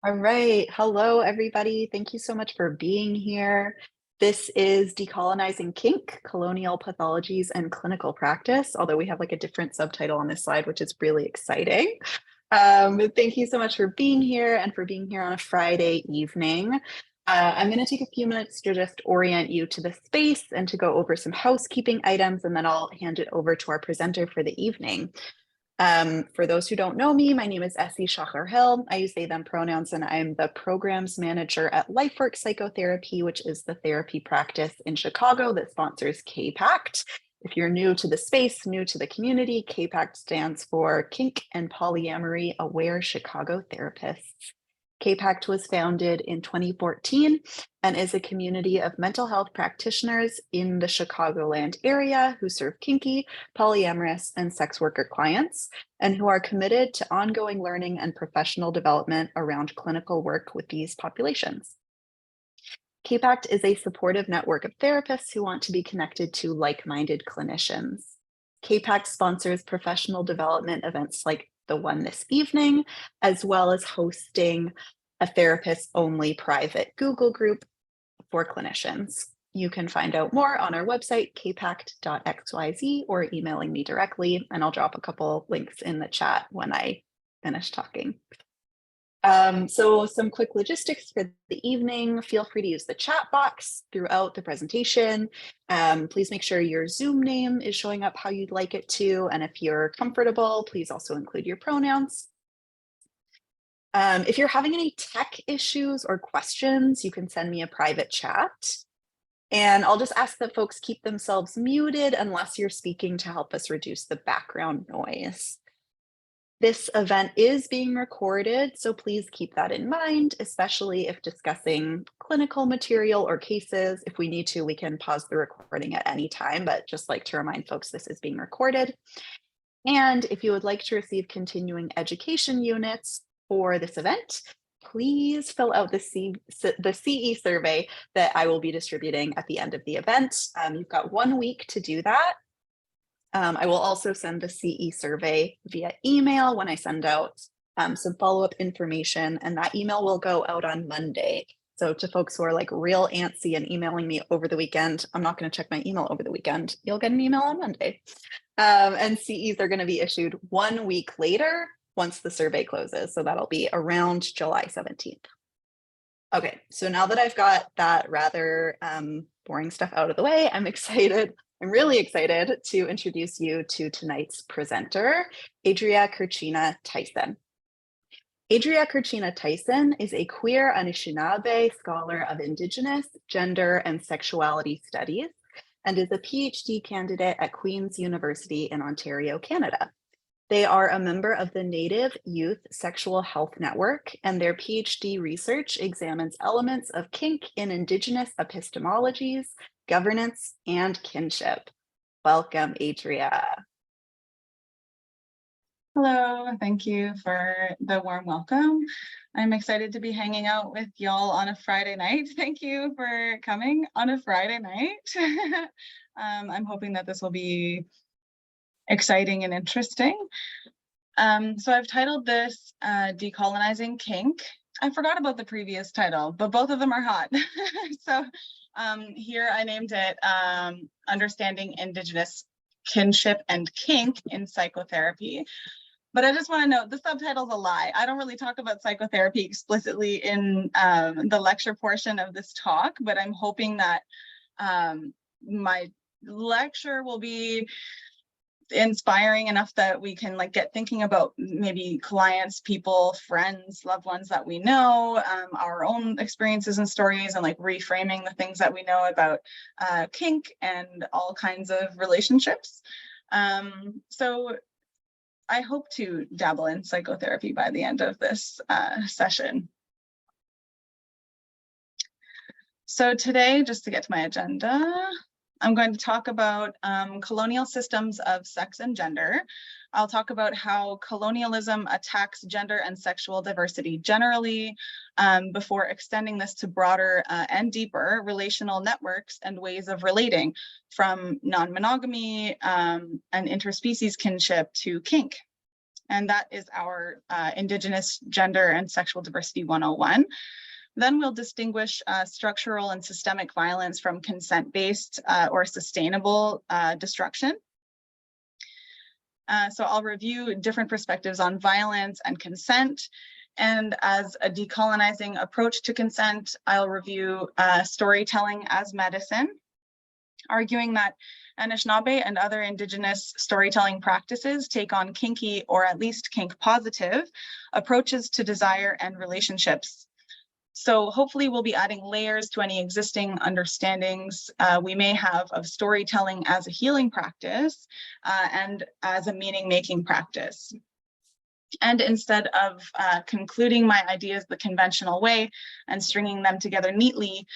All right. Hello, everybody. Thank you so much for being here. This is Decolonizing Kink, Colonial Pathologies and Clinical Practice, although we have like a different subtitle on this slide, which is really exciting. Thank you so much for being here and for being here on a Friday evening. I'm going to take a few minutes to just orient you to the space and to go over some housekeeping items, and then I'll hand it over to our presenter for the evening. For those who don't know me, my name is Essie Shacher-Hill. I use they, them pronouns, and I'm the programs manager at LifeWork Psychotherapy, which is the therapy practice in Chicago that sponsors KPACT. If you're new to the space, new to the community, KPACT stands for Kink and Polyamory Aware Chicago Therapists. KPACT was founded in 2014 and is a community of mental health practitioners in the Chicagoland area who serve kinky, polyamorous, and sex worker clients, and who are committed to ongoing learning and professional development around clinical work with these populations. KPACT is a supportive network of therapists who want to be connected to like-minded clinicians. KPACT sponsors professional development events like the one this evening, as well as hosting a therapist-only private Google group for clinicians. You can find out more on our website, kpact.xyz, or emailing me directly, and I'll drop a couple links in the chat when I finish talking. So some quick logistics for the evening. Feel free to use the chat box throughout the presentation. Please make sure your Zoom name is showing up how you'd like it to. And if you're comfortable, please also include your pronouns. If you're having any tech issues or questions, you can send me a private chat. And I'll just ask that folks keep themselves muted unless you're speaking to help us reduce the background noise. This event is being recorded, so please keep that in mind, especially if discussing clinical material or cases. If we need to, we can pause the recording at any time, but just like to remind folks, this is being recorded. And if you would like to receive continuing education units for this event, please fill out the CE survey that I will be distributing at the end of the event. You've got 1 week to do that. I will also send the CE survey via email when I send out some follow-up information, and that email will go out on Monday. So to folks who are like real antsy and emailing me over the weekend, I'm not going to check my email over the weekend. You'll get an email on Monday. And CEs are going to be issued 1 week later once the survey closes. So that'll be around July 17th. Okay, so now that I've got that rather boring stuff out of the way, I'm really excited to introduce you to tonight's presenter, Adria Kurchina Tyson. Adria Kurchina Tyson is a queer Anishinaabe scholar of Indigenous, gender, and sexuality studies, and is a PhD candidate at Queen's University in Ontario, Canada. They are a member of the Native Youth Sexual Health Network, and their PhD research examines elements of kink in Indigenous epistemologies, governance, and kinship. Welcome, Adria. Hello, thank you for the warm welcome. I'm excited to be hanging out with y'all on a Friday night. Thank you for coming on a Friday night. I'm hoping that this will be exciting and interesting. So I've titled this Decolonizing Kink. I forgot about the previous title, but both of them are hot. So here I named it Understanding Indigenous Kinship and Kink in Psychotherapy. But I just want to note the subtitle's a lie. I don't really talk about psychotherapy explicitly in the lecture portion of this talk, but I'm hoping that my lecture will be inspiring enough that we can like get thinking about maybe clients, people, friends, loved ones that we know, our own experiences and stories, and like reframing the things that we know about kink and all kinds of relationships. So I hope to dabble in psychotherapy by the end of this session. So today, just to get to my agenda, I'm going to talk about colonial systems of sex and gender. I'll talk about how colonialism attacks gender and sexual diversity generally, before extending this to broader and deeper relational networks and ways of relating, from non-monogamy and interspecies kinship to kink. And that is our Indigenous Gender and Sexual Diversity 101. Then we'll distinguish structural and systemic violence from consent-based or sustainable destruction. So I'll review different perspectives on violence and consent. And as a decolonizing approach to consent, I'll review storytelling as medicine, arguing that Anishinaabe and other Indigenous storytelling practices take on kinky, or at least kink positive, approaches to desire and relationships. So hopefully we'll be adding layers to any existing understandings we may have of storytelling as a healing practice and as a meaning-making practice. And instead of concluding my ideas the conventional way and stringing them together neatly,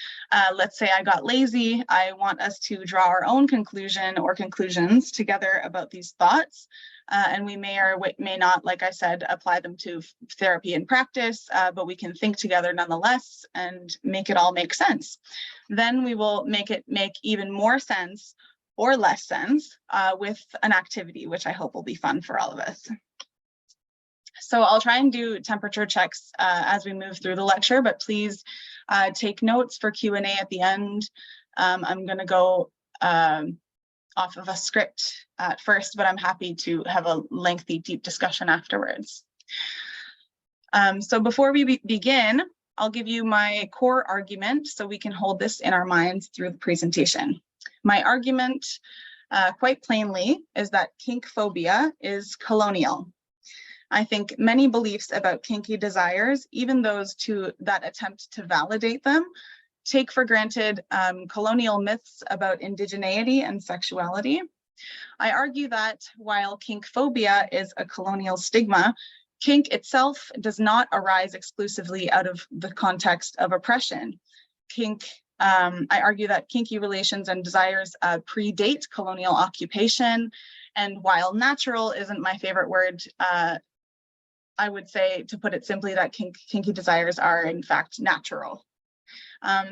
let's say I got lazy, I want us to draw our own conclusion or conclusions together about these thoughts. And we may or may not, like I said, apply them to therapy and practice, but we can think together nonetheless and make it all make sense. Then we will make it make even more sense or less sense with an activity, which I hope will be fun for all of us. So I'll try and do temperature checks as we move through the lecture, but please take notes for Q&A at the end. I'm going to go off of a script at first, but I'm happy to have a lengthy, deep discussion afterwards. So before we begin, I'll give you my core argument so we can hold this in our minds through the presentation. My argument, quite plainly, is that kink phobia is colonial. I think many beliefs about kinky desires, even those that attempt to validate them, take for granted colonial myths about indigeneity and sexuality. I argue that while kink phobia is a colonial stigma, kink itself does not arise exclusively out of the context of oppression. I argue that kinky relations and desires predate colonial occupation, and while natural isn't my favorite word, I would say, to put it simply, that kinky desires are in fact natural.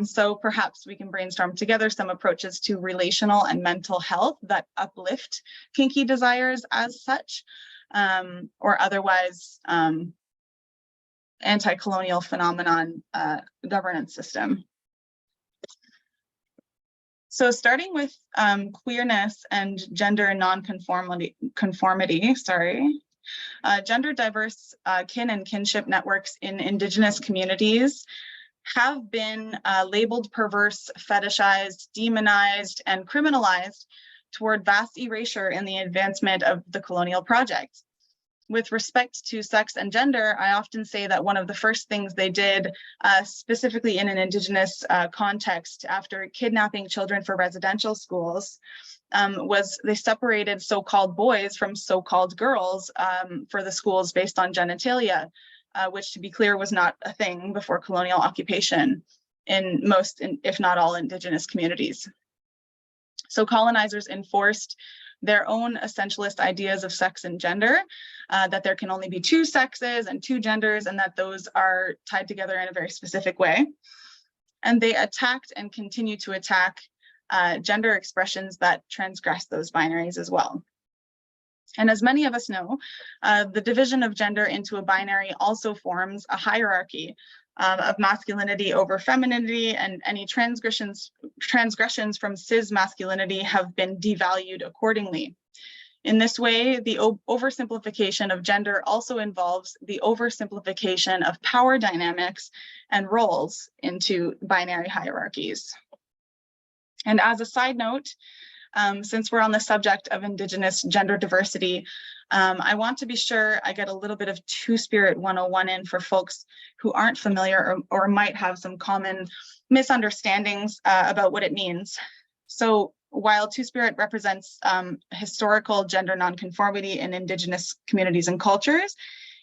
So perhaps we can brainstorm together some approaches to relational and mental health that uplift kinky desires as such, or otherwise anti-colonial phenomenon governance system. So starting with queerness and gender non-conformity, gender diverse kin and kinship networks in Indigenous communities have been labeled perverse, fetishized, demonized, and criminalized toward vast erasure in the advancement of the colonial project. With respect to sex and gender, I often say that one of the first things they did, specifically in an Indigenous context after kidnapping children for residential schools, was they separated so-called boys from so-called girls for the schools based on genitalia, which, to be clear, was not a thing before colonial occupation in most, if not all, Indigenous communities. So colonizers enforced their own essentialist ideas of sex and gender, that there can only be two sexes and two genders, and that those are tied together in a very specific way. And they attacked and continue to attack gender expressions that transgress those binaries as well. And as many of us know, the division of gender into a binary also forms a hierarchy of masculinity over femininity, and any transgressions from cis masculinity have been devalued accordingly. In this way, the oversimplification of gender also involves the oversimplification of power dynamics and roles into binary hierarchies. And as a side note, since we're on the subject of Indigenous gender diversity, I want to be sure I get a little bit of Two-Spirit 101 in for folks who aren't familiar or might have some common misunderstandings about what it means. So while Two-Spirit represents historical gender nonconformity in Indigenous communities and cultures,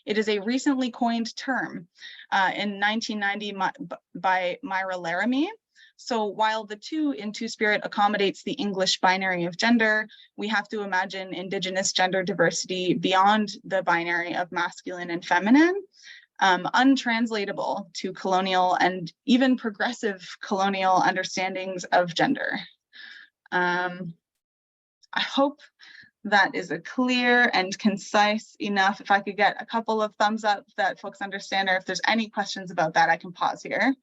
it is a recently coined term in 1990 by Myra Laramie. So while the two in Two-Spirit accommodates the English binary of gender, we have to imagine Indigenous gender diversity beyond the binary of masculine and feminine, untranslatable to colonial and even progressive colonial understandings of gender. I hope that is a clear and concise enough. If I could get a couple of thumbs up that folks understand, or if there's any questions about that, I can pause here.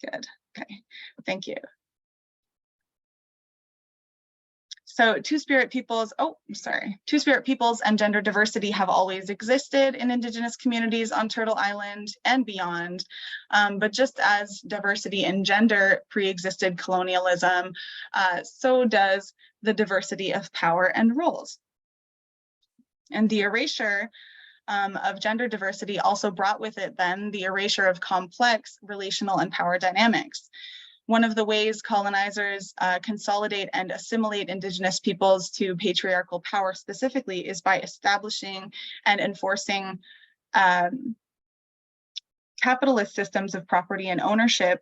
Good. Okay. Thank you. So Two-Spirit peoples and gender diversity have always existed in Indigenous communities on Turtle Island and beyond. But just as diversity and gender pre-existed colonialism, so does the diversity of power and roles. And the erasure of gender diversity also brought with it then the erasure of complex relational and power dynamics. One of the ways colonizers consolidate and assimilate Indigenous peoples to patriarchal power specifically is by establishing and enforcing capitalist systems of property and ownership.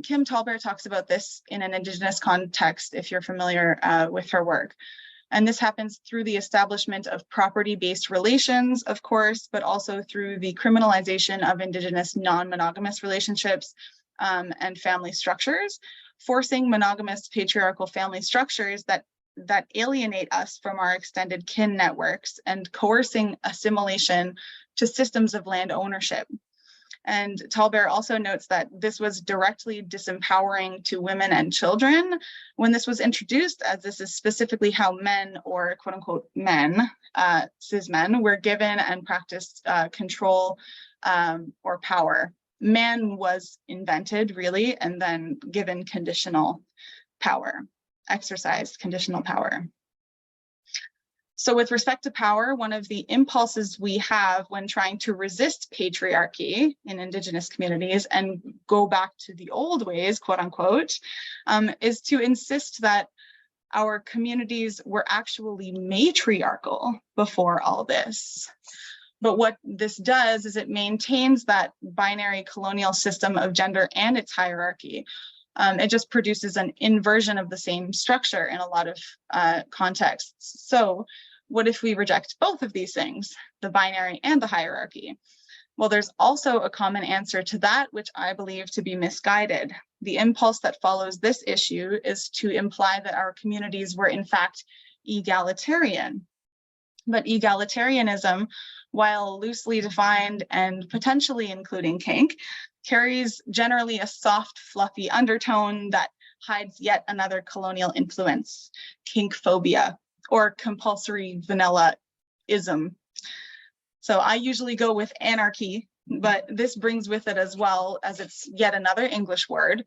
Kim Tallbear talks about this in an Indigenous context, if you're familiar with her work. And this happens through the establishment of property-based relations, of course, but also through the criminalization of Indigenous non-monogamous relationships and family structures, forcing monogamous patriarchal family structures that alienate us from our extended kin networks and coercing assimilation to systems of land ownership. And Tallbear also notes that this was directly disempowering to women and children when this was introduced, as this is specifically how men, or quote unquote men, cis men, were given and practiced control or power. Man was invented, really, and then given conditional power, exercised conditional power. So with respect to power, one of the impulses we have when trying to resist patriarchy in Indigenous communities and go back to the old ways, quote unquote, is to insist that our communities were actually matriarchal before all this. But what this does is it maintains that binary colonial system of gender and its hierarchy. It just produces an inversion of the same structure in a lot of contexts. So what if we reject both of these things, the binary and the hierarchy? Well, there's also a common answer to that, which I believe to be misguided. The impulse that follows this issue is to imply that our communities were in fact egalitarian. But egalitarianism, while loosely defined and potentially including kink, carries generally a soft, fluffy undertone that hides yet another colonial influence, kink phobia, or compulsory vanilla-ism. So I usually go with anarchy, but this brings with it, as well as it's yet another English word,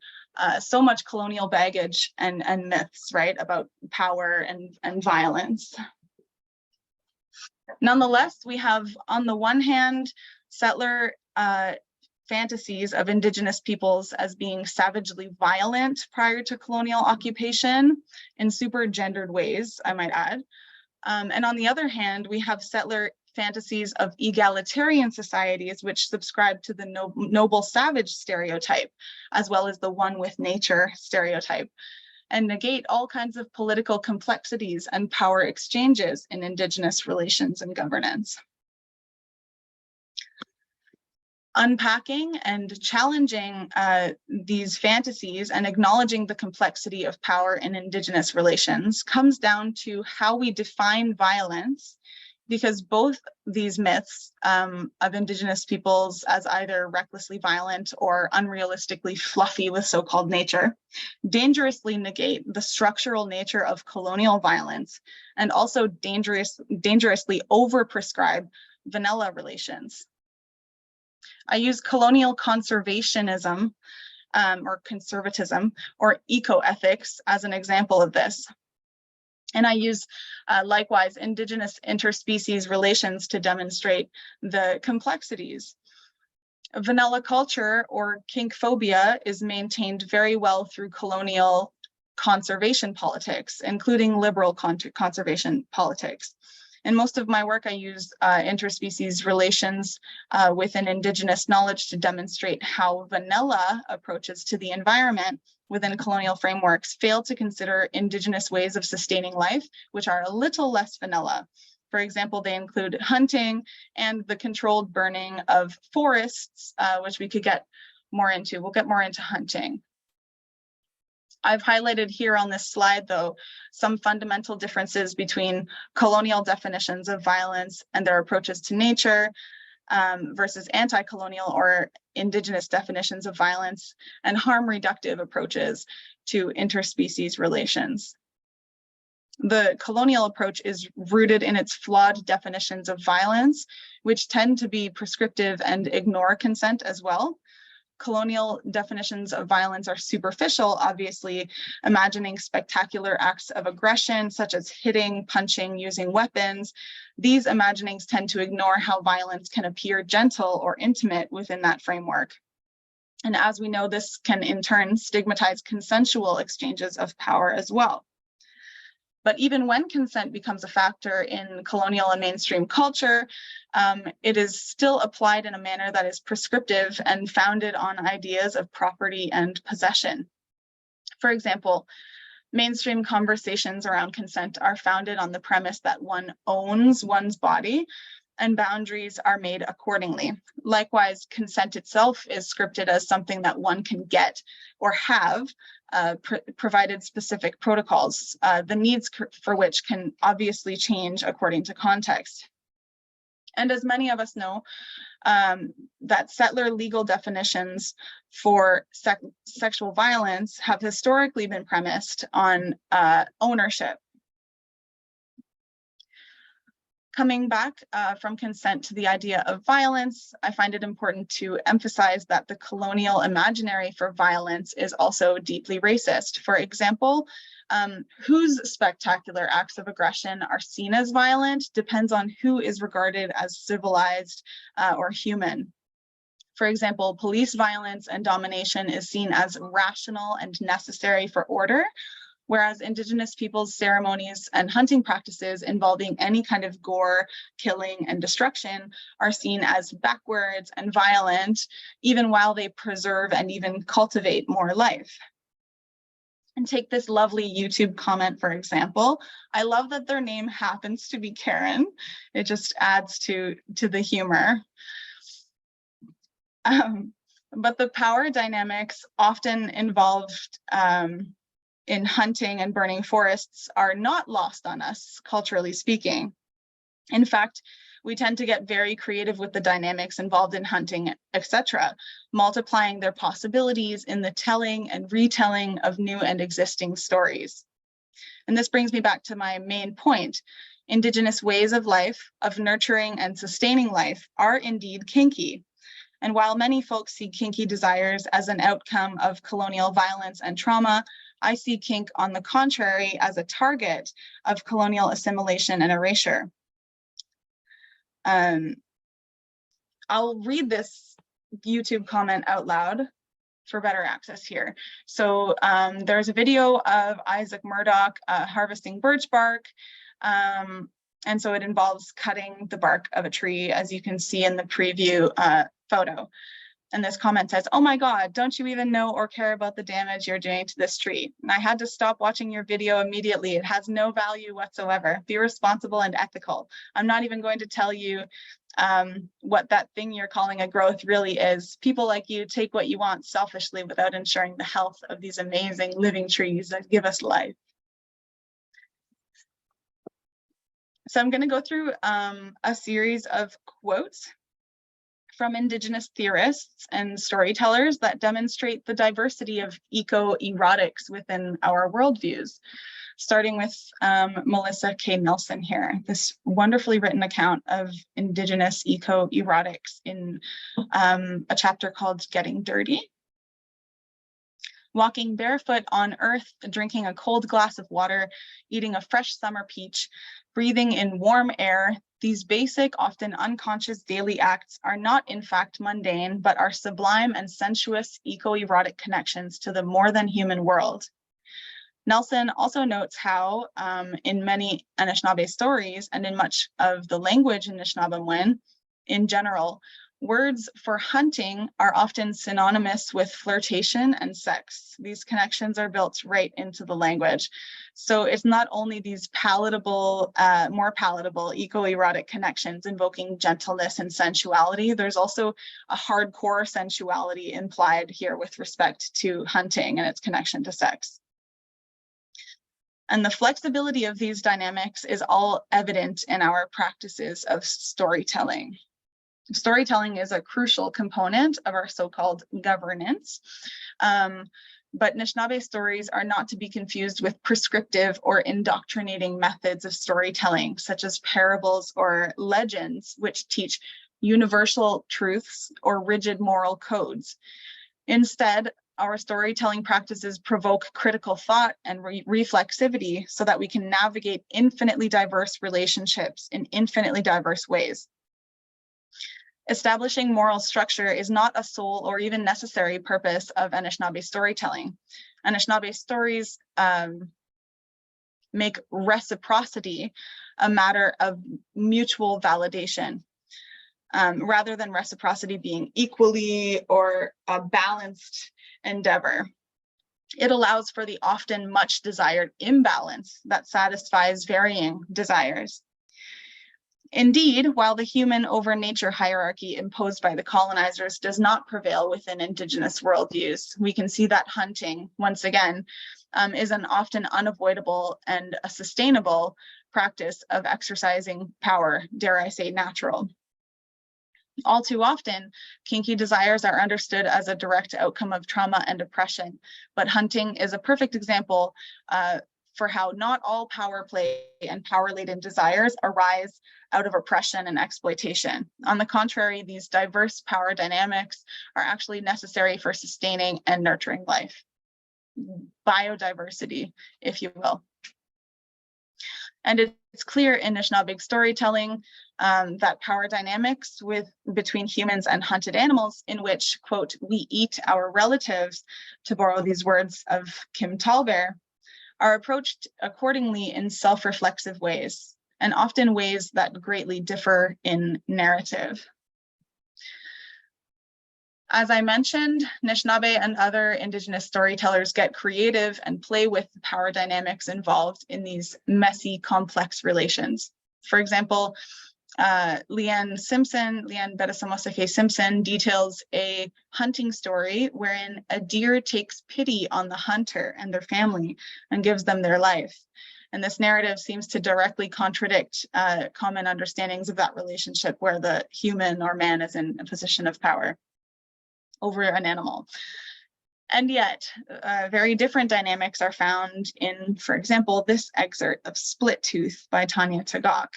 so much colonial baggage and myths, right, about power and violence. Nonetheless, we have, on the one hand, settler fantasies of Indigenous peoples as being savagely violent prior to colonial occupation in super gendered ways, I might add. And on the other hand, we have settler fantasies of egalitarian societies which subscribe to the noble savage stereotype, as well as the one with nature stereotype, and negate all kinds of political complexities and power exchanges in Indigenous relations and governance. Unpacking and challenging these fantasies and acknowledging the complexity of power in Indigenous relations comes down to how we define violence, because both these myths of Indigenous peoples as either recklessly violent or unrealistically fluffy with so-called nature dangerously negate the structural nature of colonial violence, and also dangerously overprescribe vanilla relations. I use colonial conservationism or conservatism or ecoethics as an example of this. And I use likewise Indigenous interspecies relations to demonstrate the complexities. Vanilla culture or kink phobia is maintained very well through colonial conservation politics, including liberal conservation politics. In most of my work, I use interspecies relations within Indigenous knowledge to demonstrate how vanilla approaches to the environment within colonial frameworks fail to consider Indigenous ways of sustaining life, which are a little less vanilla. For example, they include hunting and the controlled burning of forests, which we could get more into. We'll get more into hunting. I've highlighted here on this slide, though, some fundamental differences between colonial definitions of violence and their approaches to nature versus anti-colonial or indigenous definitions of violence and harm reductive approaches to interspecies relations. The colonial approach is rooted in its flawed definitions of violence, which tend to be prescriptive and ignore consent as well. Colonial definitions of violence are superficial, obviously, imagining spectacular acts of aggression, such as hitting, punching, using weapons. These imaginings tend to ignore how violence can appear gentle or intimate within that framework. And as we know, this can in turn stigmatize consensual exchanges of power as well. But even when consent becomes a factor in colonial and mainstream culture, it is still applied in a manner that is prescriptive and founded on ideas of property and possession. For example, mainstream conversations around consent are founded on the premise that one owns one's body, and boundaries are made accordingly. Likewise, consent itself is scripted as something that one can get or have, provided specific protocols, the needs for which can obviously change according to context. And as many of us know, that settler legal definitions for sexual violence have historically been premised on ownership. Coming back from consent to the idea of violence, I find it important to emphasize that the colonial imaginary for violence is also deeply racist. For example, whose spectacular acts of aggression are seen as violent depends on who is regarded as civilized or human. For example, police violence and domination is seen as rational and necessary for order, whereas Indigenous peoples' ceremonies and hunting practices involving any kind of gore, killing, and destruction are seen as backwards and violent, even while they preserve and even cultivate more life. And take this lovely YouTube comment, for example. I love that their name happens to be Karen. It just adds to the humor. But the power dynamics often involved in hunting and burning forests are not lost on us, culturally speaking. In fact, we tend to get very creative with the dynamics involved in hunting, etc., multiplying their possibilities in the telling and retelling of new and existing stories. And this brings me back to my main point. Indigenous ways of life, of nurturing and sustaining life, are indeed kinky. And while many folks see kinky desires as an outcome of colonial violence and trauma, I see kink, on the contrary, as a target of colonial assimilation and erasure. I'll read this YouTube comment out loud for better access here. So there's a video of Isaac Murdoch harvesting birch bark. And so it involves cutting the bark of a tree, as you can see in the preview photo. And this comment says, "Oh my God, don't you even know or care about the damage you're doing to this tree? And I had to stop watching your video immediately. It has no value whatsoever. Be responsible and ethical. I'm not even going to tell you what that thing you're calling a growth really is. People like you take what you want selfishly without ensuring the health of these amazing living trees that give us life." So I'm going to go through a series of quotes from Indigenous theorists and storytellers that demonstrate the diversity of eco-erotics within our worldviews, starting with Melissa K. Nelson here, this wonderfully written account of Indigenous eco-erotics in a chapter called Getting Dirty. Walking barefoot on earth, drinking a cold glass of water, eating a fresh summer peach, breathing in warm air, these basic, often unconscious daily acts are not in fact mundane, but are sublime and sensuous eco-erotic connections to the more than human world. Nelson also notes how in many Anishinaabe stories and in much of the language in Anishinaabemowin in general, words for hunting are often synonymous with flirtation and sex. These connections are built right into the language. So it's not only these palatable, more palatable eco-erotic connections invoking gentleness and sensuality, there's also a hardcore sensuality implied here with respect to hunting and its connection to sex. And the flexibility of these dynamics is all evident in our practices of storytelling. Storytelling is a crucial component of our so-called governance. But Anishinaabe stories are not to be confused with prescriptive or indoctrinating methods of storytelling, such as parables or legends, which teach universal truths or rigid moral codes. Instead, our storytelling practices provoke critical thought and reflexivity so that we can navigate infinitely diverse relationships in infinitely diverse ways. Establishing moral structure is not a sole or even necessary purpose of Anishinaabe storytelling. Anishinaabe stories make reciprocity a matter of mutual validation, rather than reciprocity being equally or a balanced endeavor. It allows for the often much desired imbalance that satisfies varying desires. Indeed, while the human over nature hierarchy imposed by the colonizers does not prevail within Indigenous worldviews, we can see that hunting, once again, is an often unavoidable and a sustainable practice of exercising power, dare I say natural. All too often, kinky desires are understood as a direct outcome of trauma and oppression, but hunting is a perfect example for how not all power play and power-laden desires arise out of oppression and exploitation. On the contrary, these diverse power dynamics are actually necessary for sustaining and nurturing life. Biodiversity, if you will. And it's clear in Anishinaabe storytelling that power dynamics between humans and hunted animals, in which, quote, we eat our relatives, to borrow these words of Kim Tallbear, are approached accordingly in self-reflexive ways, and often ways that greatly differ in narrative. As I mentioned, Anishinaabe and other Indigenous storytellers get creative and play with the power dynamics involved in these messy, complex relations. For example, Leanne Bedesamosake Simpson details a hunting story wherein a deer takes pity on the hunter and their family and gives them their life. And this narrative seems to directly contradict common understandings of that relationship where the human or man is in a position of power over an animal. And yet, very different dynamics are found in, for example, this excerpt of Split Tooth by Tanya Tagaq.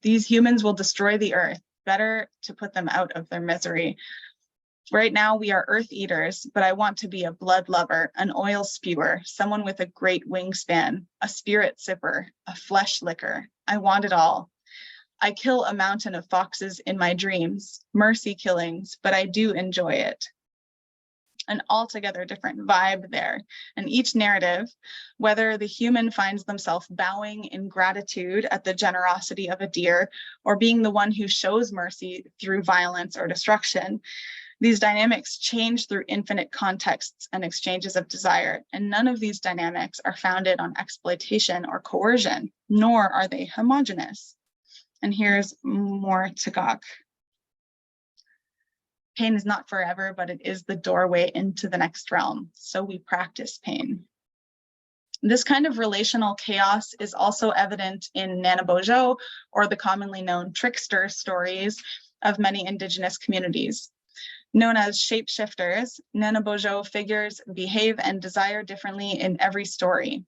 These humans will destroy the earth. Better to put them out of their misery. Right now, we are earth eaters, but I want to be a blood lover, an oil spewer, someone with a great wingspan, a spirit sipper, a flesh licker. I want it all. I kill a mountain of foxes in my dreams, mercy killings, but I do enjoy it. An altogether different vibe there. And each narrative, whether the human finds themselves bowing in gratitude at the generosity of a deer, or being the one who shows mercy through violence or destruction, these dynamics change through infinite contexts and exchanges of desire, and none of these dynamics are founded on exploitation or coercion, nor are they homogeneous. And here's more Tagaq. Pain is not forever, but it is the doorway into the next realm. So we practice pain. This kind of relational chaos is also evident in Nanabojo, or the commonly known trickster stories of many Indigenous communities. Known as shapeshifters, Nanabojo figures behave and desire differently in every story.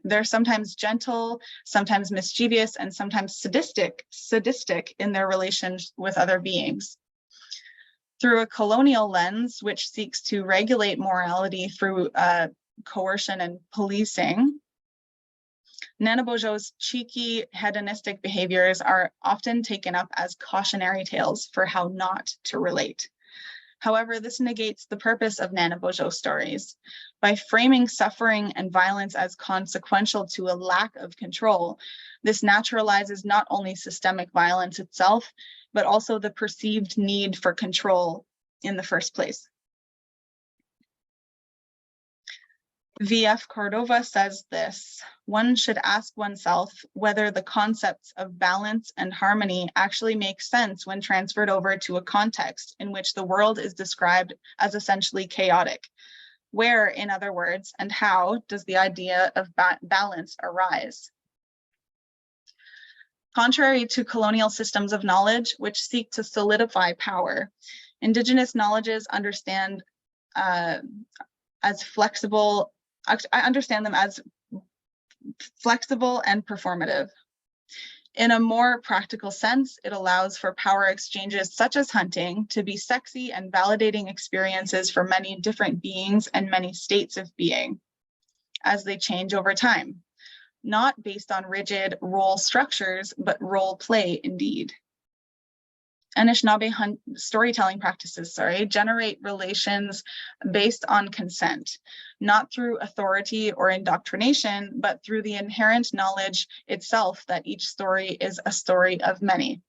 They're sometimes gentle, sometimes mischievous, and sometimes sadistic in their relations with other beings. Through a colonial lens, which seeks to regulate morality through coercion and policing, Nanabojo's cheeky, hedonistic behaviors are often taken up as cautionary tales for how not to relate. However, this negates the purpose of Nanabojo stories. By framing suffering and violence as consequential to a lack of control, this naturalizes not only systemic violence itself, but also the perceived need for control in the first place. V.F. Cordova says this: one should ask oneself whether the concepts of balance and harmony actually make sense when transferred over to a context in which the world is described as essentially chaotic. Where, in other words, and how does the idea of balance arise? Contrary to colonial systems of knowledge, which seek to solidify power, Indigenous knowledges understand as flexible. I understand them as flexible and performative. In a more practical sense, it allows for power exchanges such as hunting to be sexy and validating experiences for many different beings and many states of being as they change over time, not based on rigid role structures, but role play indeed. Anishinaabe storytelling practices, generate relations based on consent, not through authority or indoctrination, but through the inherent knowledge itself that each story is a story of many.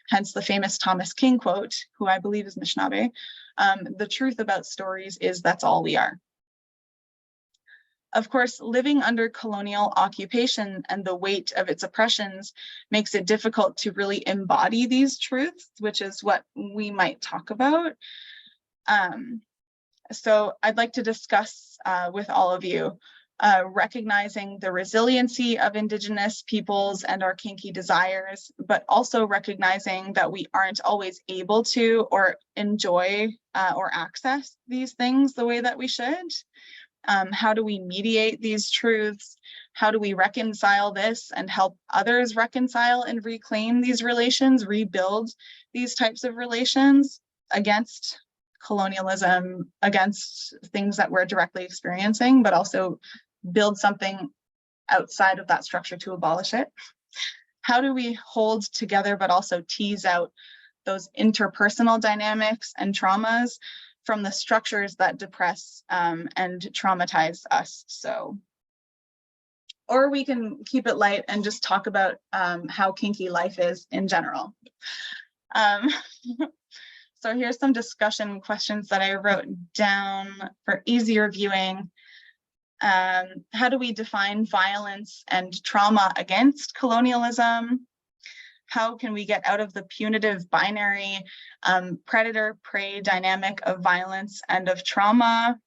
Hence the famous Thomas King quote, who I believe is Anishinaabe, "The truth about stories is that's all we are." Of course, living under colonial occupation and the weight of its oppressions makes it difficult to really embody these truths, which is what we might talk about. So I'd like to discuss with all of you recognizing the resiliency of Indigenous peoples and our kinky desires, but also recognizing that we aren't always able to or enjoy or access these things the way that we should. How do we mediate these truths? How do we reconcile this and help others reconcile and reclaim these relations, rebuild these types of relations against colonialism, against things that we're directly experiencing, but also build something outside of that structure to abolish it? How do we hold together, but also tease out those interpersonal dynamics and traumas from the structures that depress and traumatize us? Or we can keep it light and just talk about how kinky life is in general. So here's some discussion questions that I wrote down for easier viewing. How do we define violence and trauma against colonialism? How can we get out of the punitive binary predator-prey dynamic of violence and of trauma?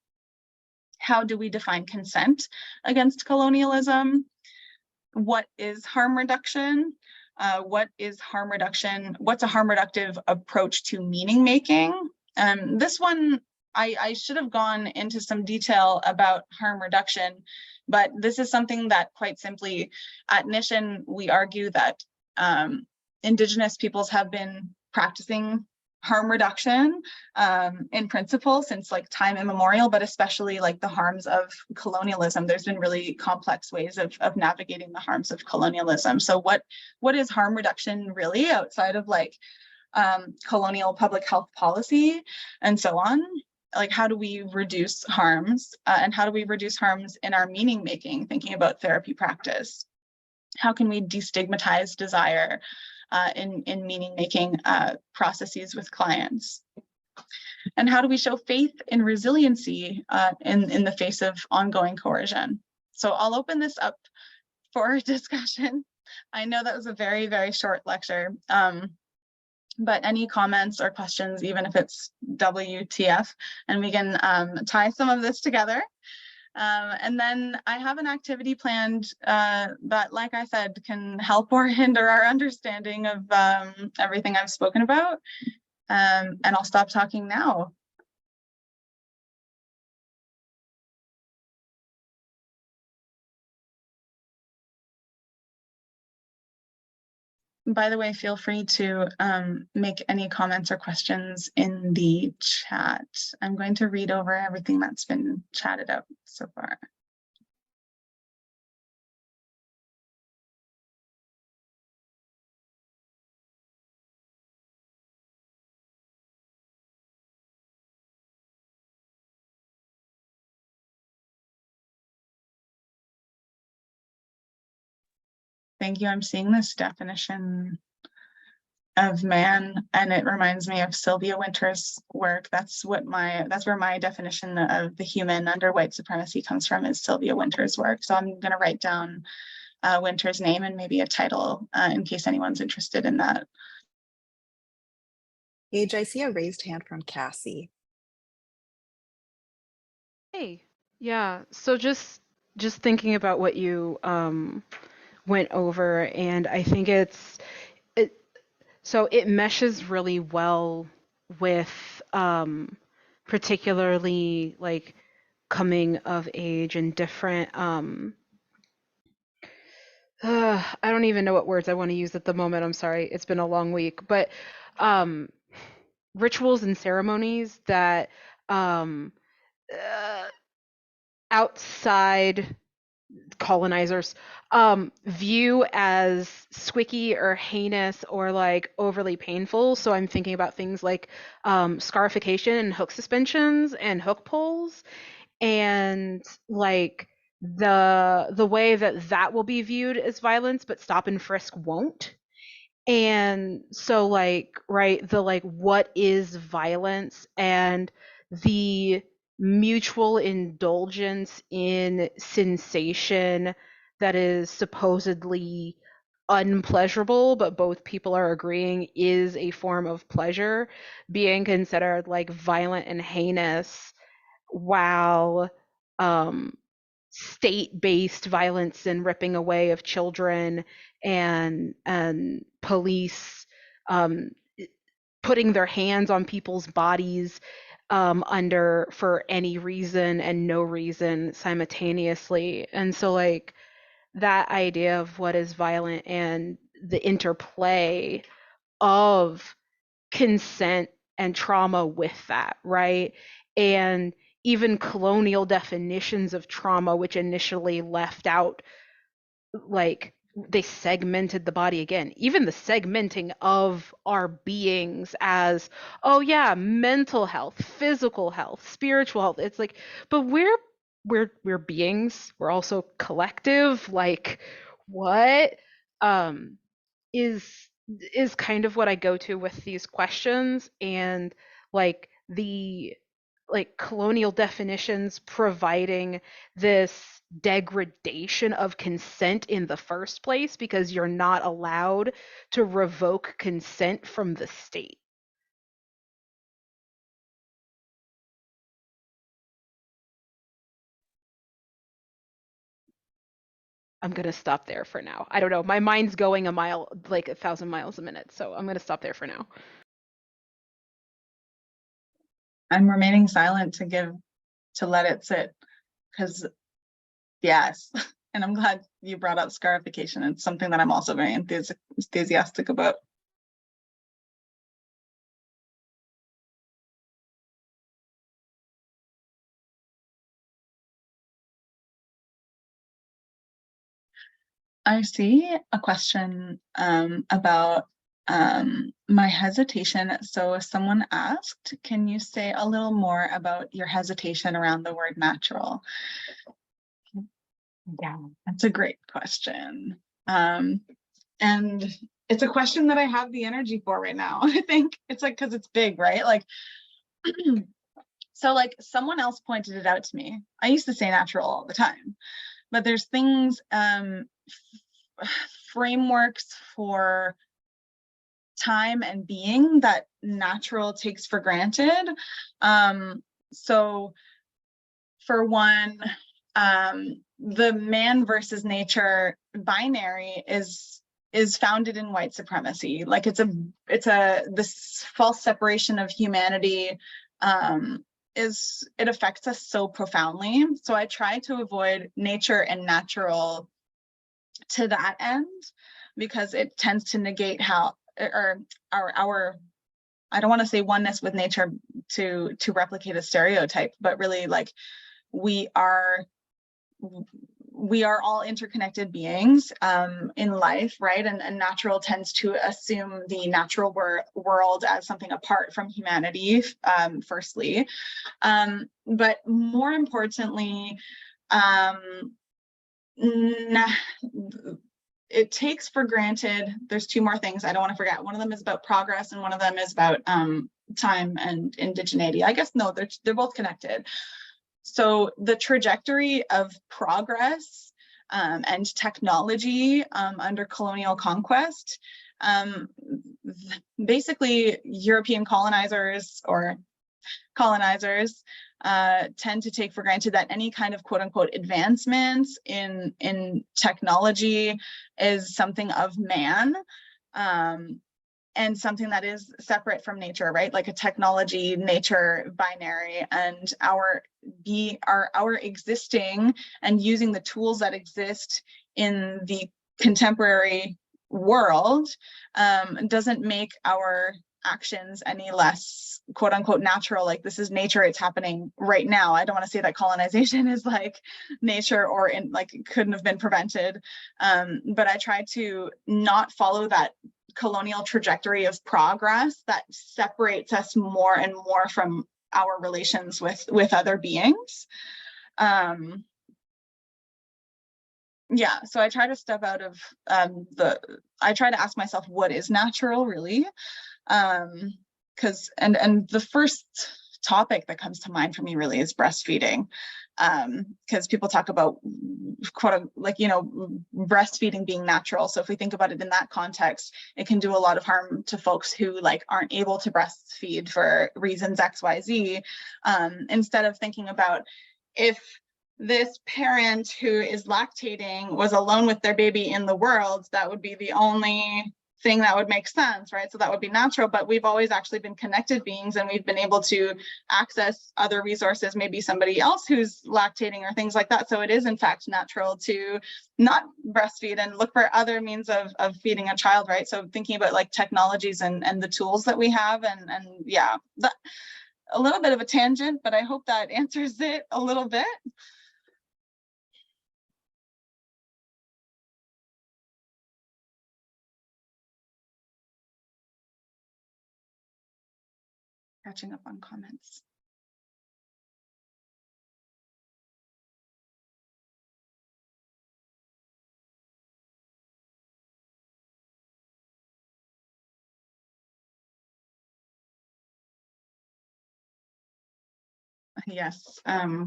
How do we define consent against colonialism? What is harm reduction? What is harm reduction? What's a harm reductive approach to meaning making? This one, I should have gone into some detail about harm reduction, but this is something that quite simply at Nishin, we argue that Indigenous peoples have been practicing harm reduction in principle since like time immemorial, but especially like the harms of colonialism. There's been really complex ways of navigating the harms of colonialism. So what is harm reduction really outside of like colonial public health policy and so on? Like, how do we reduce harms and how do we reduce harms in our meaning making, thinking about therapy practice? How can we destigmatize desire in meaning-making processes with clients? And how do we show faith in resiliency in the face of ongoing coercion? So I'll open this up for discussion. I know that was a very, very short lecture, but any comments or questions, even if it's WTF, and we can tie some of this together. And then I have an activity planned that, like I said, can help or hinder our understanding of everything I've spoken about. And I'll stop talking now. By the way, feel free to make any comments or questions in the chat. I'm going to read over everything that's been chatted up so far. Thank you. I'm seeing this definition of man, and it reminds me of Sylvia Wynter's work. That's where my definition of the human under white supremacy comes from, is Sylvia Wynter's work. So I'm going to write down Wynter's name and maybe a title in case anyone's interested in that. Gage, I see a raised hand from Cassie. Hey, Yeah, so just thinking about what you went over, and I think it so it meshes really well with particularly like coming of age and different I don't even know what words I want to use at the moment. I'm sorry. It's been a long week, but um rituals and ceremonies that um uh, outside colonizers view as squicky or heinous or like overly painful. So I'm thinking about things like scarification and hook suspensions and hook pulls, and like the way that that will be viewed as violence, but stop and frisk won't. And so like, right, the like what is violence and the mutual indulgence in sensation that is supposedly unpleasurable, but both people are agreeing is a form of pleasure, being considered like violent and heinous, while um state-based violence and ripping away of children and police um, putting their hands on people's bodies under for any reason and no reason simultaneously. And so like that idea of what is violent and the interplay of consent and trauma with that, right? And even colonial definitions of trauma, which initially left out, like, they segmented the body again. Even the segmenting of our beings as, oh yeah, mental health, physical health, spiritual health. It's like, but we're beings. We're also collective. Like, what? Um, is is kind of what I go to with these questions, and like the like colonial definitions providing this degradation of consent in the first place because you're not allowed to revoke consent from the state. I'm going to stop there for now. I don't know. My mind's going a mile, like 1,000 miles a minute. So I'm going to stop there for now. I'm remaining silent to let it sit, because yes, and I'm glad you brought up scarification. It's something that I'm also very enthusiastic about. I see a question about my hesitation. So someone asked, can you say a little more about your hesitation around the word natural? Yeah, that's a great question. And it's a question that I have the energy for right now. I think it's like, because it's big, right? Like, so like someone else pointed it out to me. I used to say natural all the time, but there's things, frameworks for time and being that natural takes for granted. So for one, the man versus nature binary is founded in white supremacy. Like it's this false separation of humanity it affects us so profoundly. So I try to avoid nature and natural to that end, because it tends to negate how, or our I don't want to say oneness with nature to replicate a stereotype, but really like we are all interconnected beings in life, right? And natural tends to assume the natural world as something apart from humanity, firstly. But more importantly, it takes for granted, there's two more things I don't want to forget. One of them is about progress, and one of them is about time and indigeneity. I guess no, they're both connected. So the trajectory of progress and technology under colonial conquest, basically European colonizers, or colonizers tend to take for granted that any kind of quote unquote advancements in technology is something of man. And something that is separate from nature, right? Like a technology, nature binary, and our existing and using the tools that exist in the contemporary world doesn't make our actions any less quote unquote natural. Like this is nature, it's happening right now. I don't want to say that colonization is like nature or in like couldn't have been prevented, but I try to not follow that colonial trajectory of progress that separates us more and more from our relations with other beings. Yeah, so I try to step out of I try to ask myself what is natural really, because and the first topic that comes to mind for me really is breastfeeding, because people talk about quote like breastfeeding being natural. So if we think about it in that context, it can do a lot of harm to folks who like aren't able to breastfeed for reasons XYZ, instead of thinking about if this parent who is lactating was alone with their baby in the world, that would be the only thing that would make sense, right? So that would be natural, but we've always actually been connected beings and we've been able to access other resources, maybe somebody else who's lactating or things like that. So it is in fact natural to not breastfeed and look for other means of feeding a child, right? So thinking about like technologies and the tools that we have and yeah, that, a little bit of a tangent, but I hope that answers it a little bit. Catching up on comments. Yes,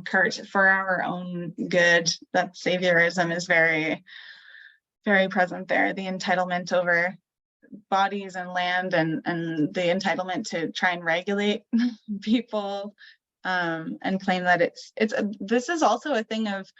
Kurt, for our own good, that saviorism is very, very present there. The entitlement over bodies and land and the entitlement to try and regulate people, and claim that this is also a thing of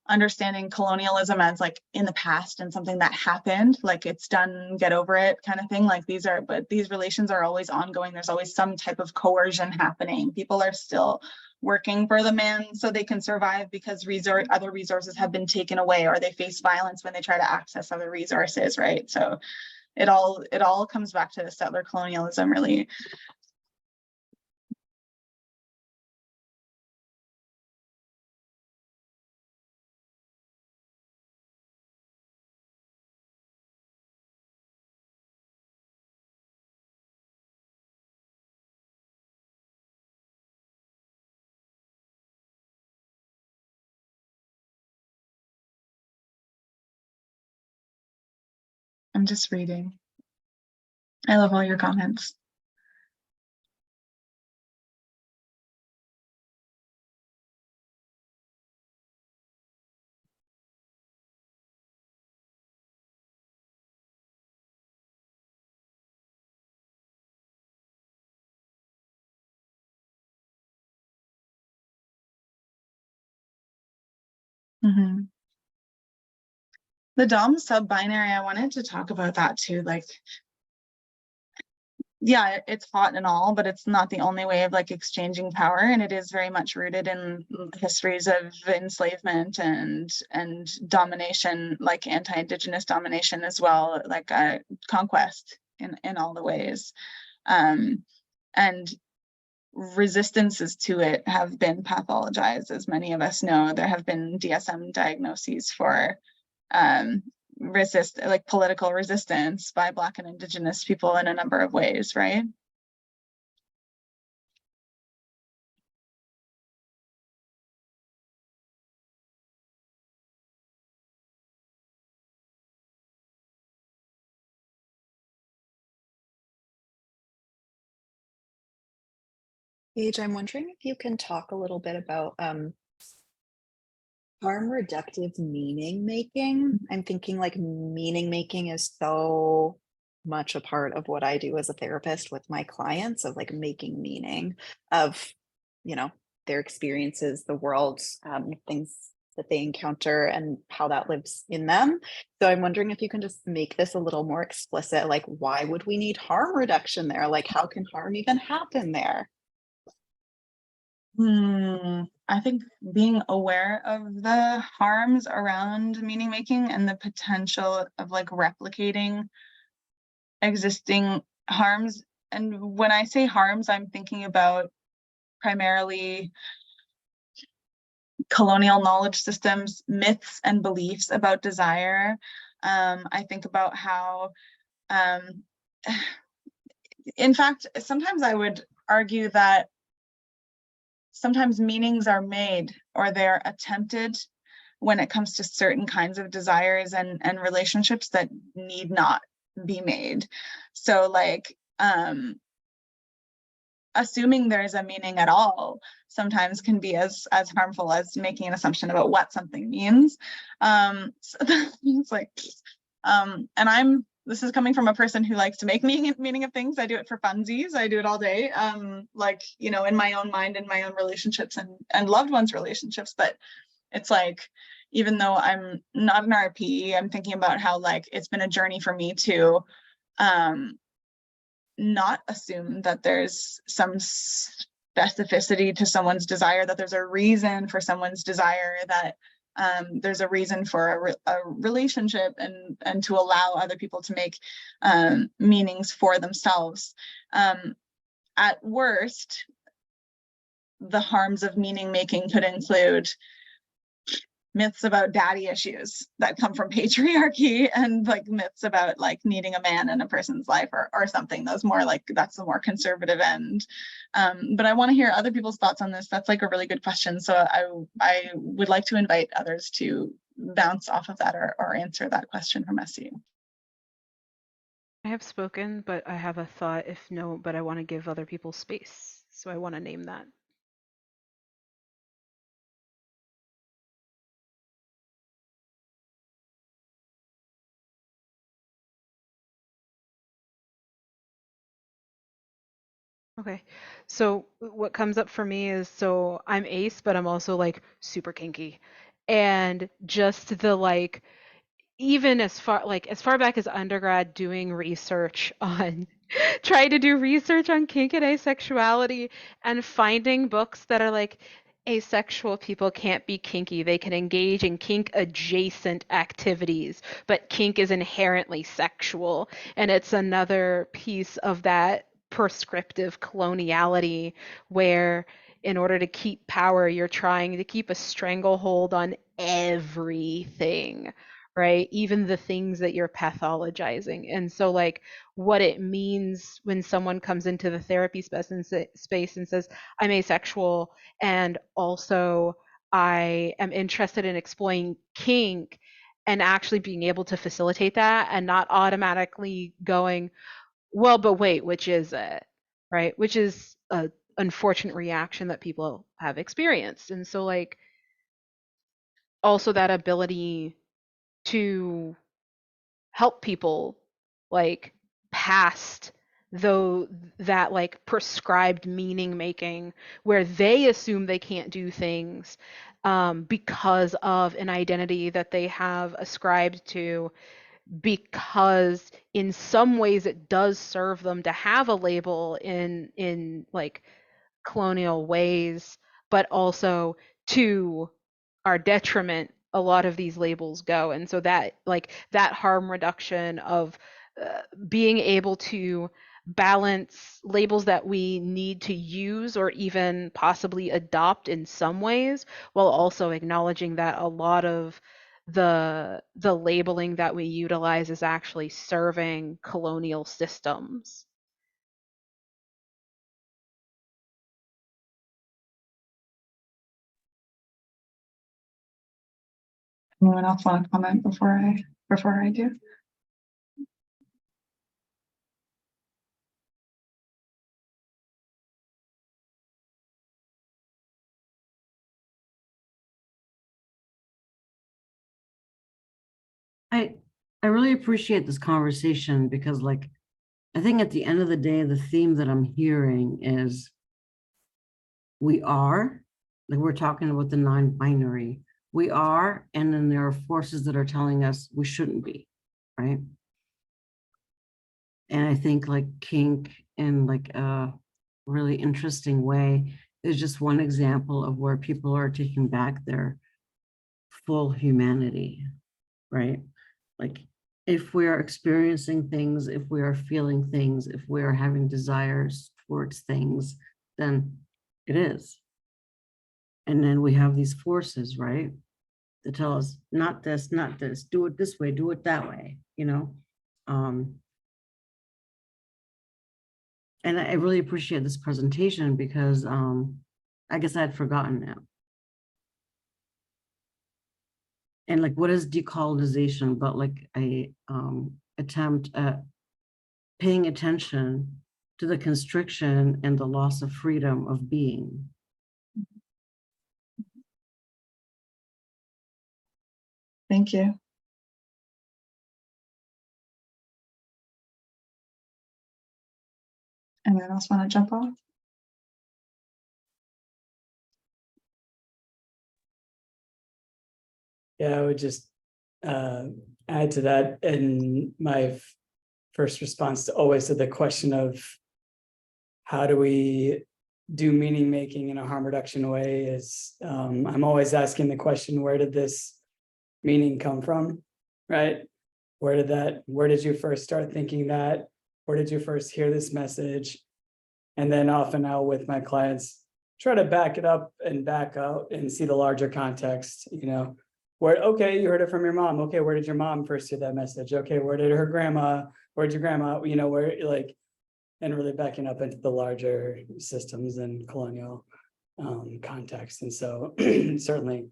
understanding colonialism as like in the past and something that happened, like it's done, get over it kind of thing. Like but these relations are always ongoing. There's always some type of coercion happening. People are still working for the man so they can survive because other resources have been taken away, or they face violence when they try to access other resources, right? So it all comes back to settler colonialism, really. I'm just reading. I love all your comments. Mm-hmm. The dom sub binary, I wanted to talk about that too. Like, yeah, it's hot and all, but it's not the only way of like exchanging power, and it is very much rooted in histories of enslavement and domination, like anti-indigenous domination as well, like conquest in all the ways, and resistances to it have been pathologized, as many of us know. There have been DSM diagnoses for political resistance by Black and Indigenous people in a number of ways, right? Paige, I'm wondering if you can talk a little bit about harm reductive meaning making. I'm thinking like meaning making is so much a part of what I do as a therapist with my clients of like making meaning of, you know, their experiences, the world, things that they encounter and how that lives in them. So I'm wondering if you can just make this a little more explicit, like why would we need harm reduction there? Like how can harm even happen there? I think being aware of the harms around meaning making and the potential of like replicating existing harms. And when I say harms, I'm thinking about primarily colonial knowledge systems, myths and beliefs about desire. I think about how, in fact, sometimes I would argue that sometimes meanings are made or they're attempted when it comes to certain kinds of desires and relationships that need not be made. So like assuming there's a meaning at all sometimes can be as harmful as making an assumption about what something means. So it's like and this is coming from a person who likes to make meaning of things. I do it for funsies. I do it all day. Like, you know, in my own mind, in my own relationships and loved ones relationships. But it's like, even though I'm not an RP, I'm thinking about how like it's been a journey for me to not assume that there's some specificity to someone's desire, that there's a reason for someone's desire, that there's a reason for a relationship, and to allow other people to make meanings for themselves. At worst, the harms of meaning making could include myths about daddy issues that come from patriarchy, and like myths about like needing a man in a person's life or something that's more like, that's the more conservative end. But I want to hear other people's thoughts on this. That's like a really good question. So I would like to invite others to bounce off of that or answer that question from SU. I have spoken, but I have a thought but I want to give other people space. So I want to name that. Okay. So what comes up for me is, so I'm ace, but I'm also like super kinky. And just the like, even as far back as undergrad, doing research on trying to do research on kink and asexuality, and finding books that are like, asexual people can't be kinky. They can engage in kink adjacent activities, but kink is inherently sexual. And it's another piece of that prescriptive coloniality where, in order to keep power, you're trying to keep a stranglehold on everything, right? Even the things that you're pathologizing. And so, like, what it means when someone comes into the therapy space and says, I'm asexual, and also I am interested in exploring kink, and actually being able to facilitate that and not automatically going, well, but wait, which is it? Right? Which is a unfortunate reaction that people have experienced. And so, like, also that ability to help people like past though that like prescribed meaning making where they assume they can't do things because of an identity that they have ascribed to, because in some ways it does serve them to have a label in like colonial ways, but also to our detriment a lot of these labels go. And so that like that harm reduction of being able to balance labels that we need to use or even possibly adopt in some ways, while also acknowledging that a lot of the labeling that we utilize is actually serving colonial systems. Anyone else want to comment before I do? I I really appreciate this conversation because, like, I think at the end of the day, the theme that I'm hearing is we are, like we're talking about the non-binary, we are, and then there are forces that are telling us we shouldn't be, right? And I think like kink in like a really interesting way is just one example of where people are taking back their full humanity, right? Like if we are experiencing things, if we are feeling things, if we are having desires towards things, then it is. And then we have these forces, right? That tell us not this, do it this way, do it that way, you know? And I really appreciate this presentation because I guess I had forgotten now. And like, what is decolonization but like a attempt at paying attention to the constriction and the loss of freedom of being. Thank you. Anyone else want to jump off? Yeah, I would just add to that. And my first response to always to the question of how do we do meaning making in a harm reduction way is I'm always asking the question, where did this meaning come from, right? Where did you first start thinking that? Where did you first hear this message? And then often I'll, with my clients, try to back it up and back out and see the larger context, you know, where, okay, you heard it from your mom. Okay, where did your mom first hear that message? Okay, where did her grandma, where'd your grandma, you know, where, like, and really backing up into the larger systems and colonial context. And so certainly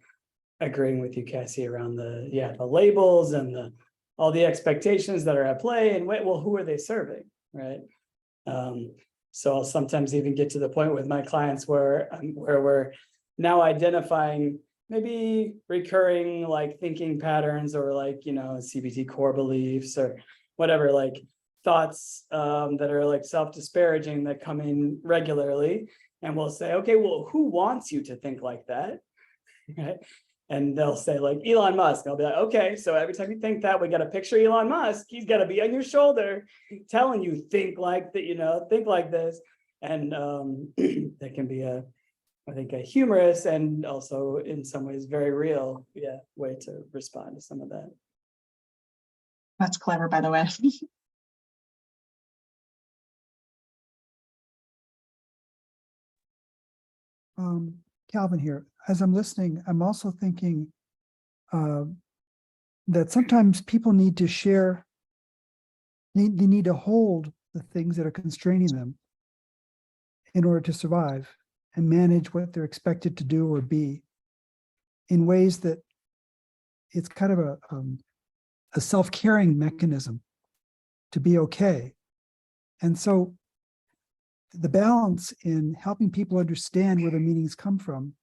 agreeing with you, Cassie, around the labels and all the expectations that are at play, and wait, well, who are they serving, right? So I'll sometimes even get to the point with my clients where we're now identifying maybe recurring like thinking patterns or like, you know, CBT core beliefs or whatever, like thoughts that are like self-disparaging that come in regularly. And we'll say, okay, well, who wants you to think like that? Right? And they'll say like Elon Musk. I'll be like, okay, so every time you think that, we got to picture Elon Musk. He's got to be on your shoulder telling you think like that, you know, think like this. And that can be I think a humorous and also in some ways very real way to respond to some of that. That's clever, by the way. Calvin here. As I'm listening, I'm also thinking that sometimes people need to share, they need to hold the things that are constraining them in order to survive and manage what they're expected to do or be in ways that it's kind of a self-caring mechanism to be okay. And so the balance in helping people understand where their meanings come from,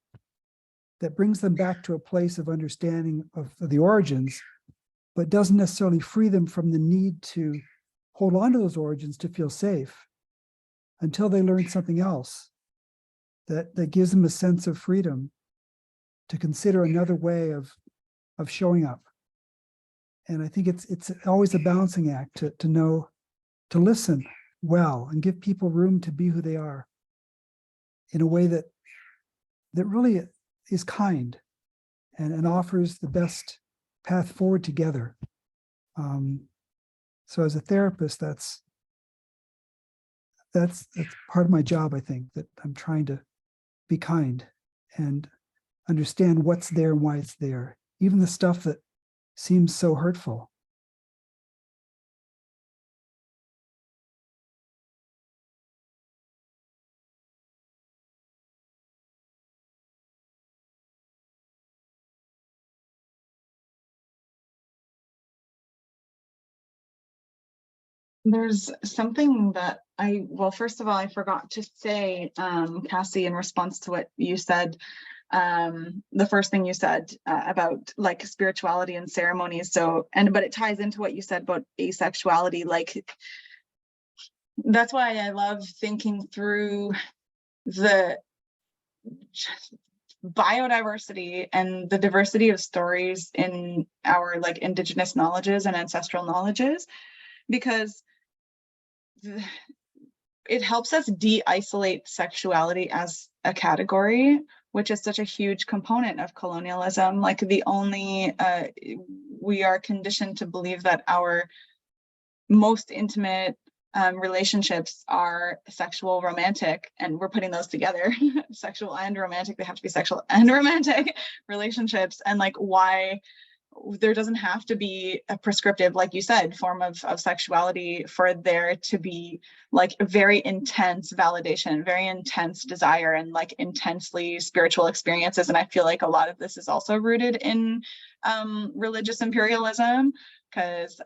that brings them back to a place of understanding of the origins, but doesn't necessarily free them from the need to hold on to those origins to feel safe until they learn something else that gives them a sense of freedom to consider another way of showing up. And I think it's always a balancing act to know, to listen well and give people room to be who they are in a way that really is kind and offers the best path forward together. So as a therapist, that's part of my job. I think that I'm trying to be kind and understand what's there and why it's there, even the stuff that seems so hurtful. There's something that well, first of all, I forgot to say, Cassie, in response to what you said, the first thing you said about like spirituality and ceremonies. So, but it ties into what you said about asexuality. Like, that's why I love thinking through the biodiversity and the diversity of stories in our like indigenous knowledges and ancestral knowledges, because it helps us de-isolate sexuality as a category, which is such a huge component of colonialism. Like the only, we are conditioned to believe that our most intimate relationships are sexual, romantic, and we're putting those together. Sexual and romantic, they have to be sexual and romantic relationships. And like, why there doesn't have to be a prescriptive, like you said, form of sexuality for there to be like very intense validation, very intense desire, and like intensely spiritual experiences. And I feel like a lot of this is also rooted in religious imperialism, because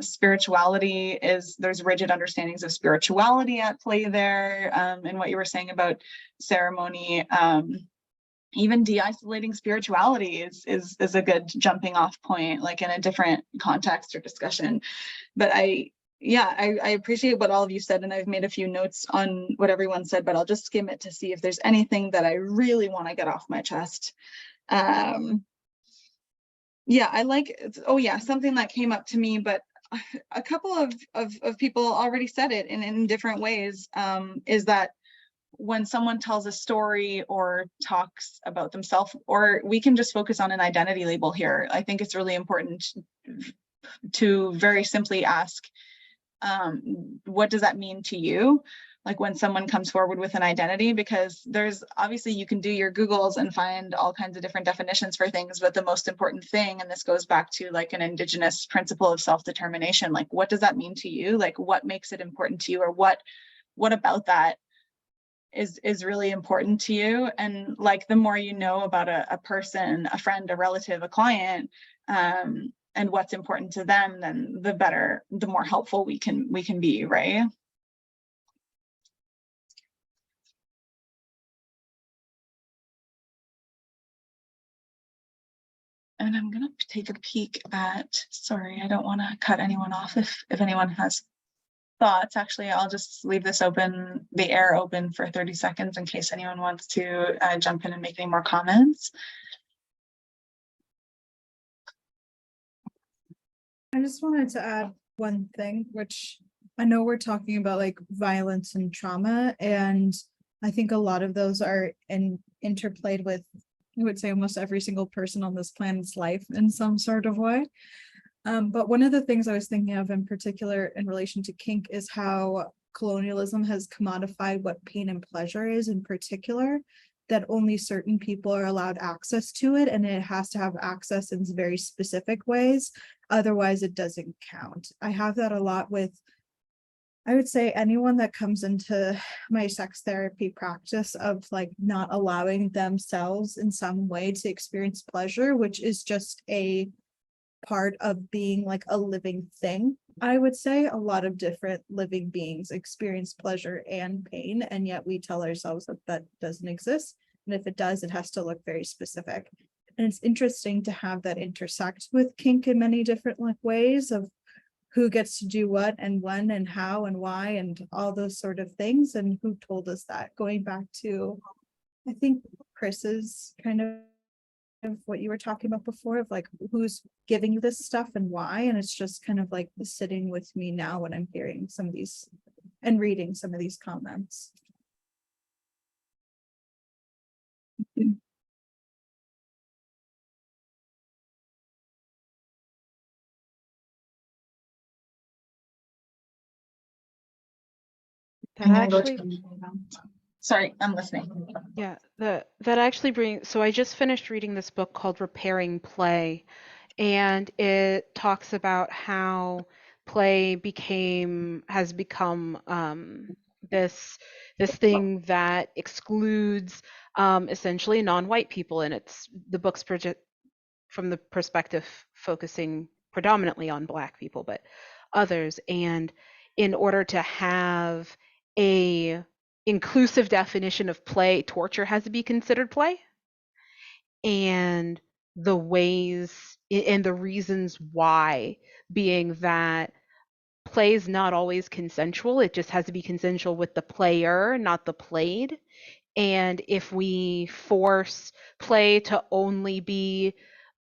spirituality is, there's rigid understandings of spirituality at play there. And what you were saying about ceremony, even de-isolating spirituality is a good jumping off point, like in a different context or discussion. But I appreciate what all of you said, and I've made a few notes on what everyone said, but I'll just skim it to see if there's anything that I really want to get off my chest. Yeah, I like, oh yeah, something that came up to me, but a couple of people already said it in different ways, is that when someone tells a story or talks about themselves, or we can just focus on an identity label here. I think it's really important to very simply ask, what does that mean to you? Like when someone comes forward with an identity, because there's obviously, you can do your Googles and find all kinds of different definitions for things, but the most important thing, and this goes back to like an indigenous principle of self-determination, like what does that mean to you? Like what makes it important to you, or what about that is really important to you? And like the more you know about a person, a friend, a relative, a client, and what's important to them, then the better, the more helpful we can be, right? And I'm gonna take a peek at, sorry, I don't want to cut anyone off if anyone has thoughts. Actually, I'll just leave this open, the air open for 30 seconds in case anyone wants to jump in and make any more comments. I just wanted to add one thing, which I know we're talking about like violence and trauma, and I think a lot of those are interplayed with, I would say, almost every single person on this planet's life in some sort of way. But one of the things I was thinking of in particular in relation to kink is how colonialism has commodified what pain and pleasure is in particular, that only certain people are allowed access to it, and it has to have access in very specific ways. Otherwise, it doesn't count. I have that a lot with, I would say, anyone that comes into my sex therapy practice, of like not allowing themselves in some way to experience pleasure, which is just a part of being like a living thing. I would say a lot of different living beings experience pleasure and pain, and yet we tell ourselves that that doesn't exist. And if it does, it has to look very specific. And it's interesting to have that intersect with kink in many different like ways of who gets to do what and when and how and why and all those sort of things, and who told us that, going back to, I think, Chris's kind of what you were talking about before, of like who's giving you this stuff and why. And it's just kind of like sitting with me now when I'm hearing some of these and reading some of these comments. That actually, sorry, I'm listening. yeah, that actually brings, so I just finished reading this book called Repairing Play, and it talks about how play has become this thing that excludes essentially non-white people, and it's the book's from the perspective focusing predominantly on Black people, but others. And in order to have a inclusive definition of play, torture has to be considered play. and the ways and the reasons why, being that play is not always consensual. It just has to be consensual with the player, not the played. And if we force play to only be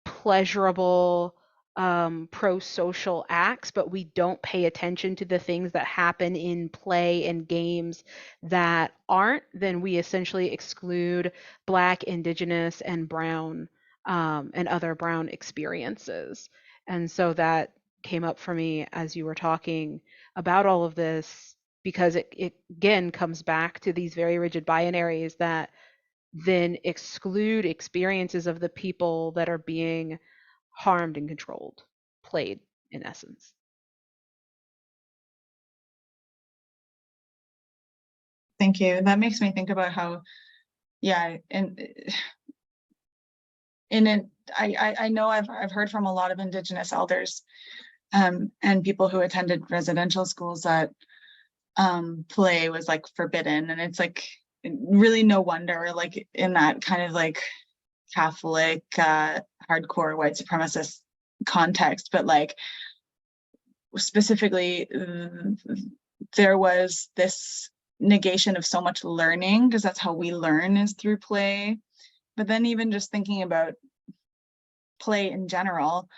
pleasurable, pro-social acts, but we don't pay attention to the things that happen in play and games that aren't, then we essentially exclude Black, Indigenous, and Brown, and other Brown experiences. And so that came up for me as you were talking about all of this, because it again comes back to these very rigid binaries that then exclude experiences of the people that are being harmed and controlled, played in essence. Thank you. That makes me think about how, yeah, and in it, I know I've heard from a lot of Indigenous elders and people who attended residential schools that play was like forbidden, and it's like really no wonder, like in that kind of like Catholic hardcore white supremacist context, but like specifically there was this negation of so much learning, because that's how we learn, is through play. But then even just thinking about play in general,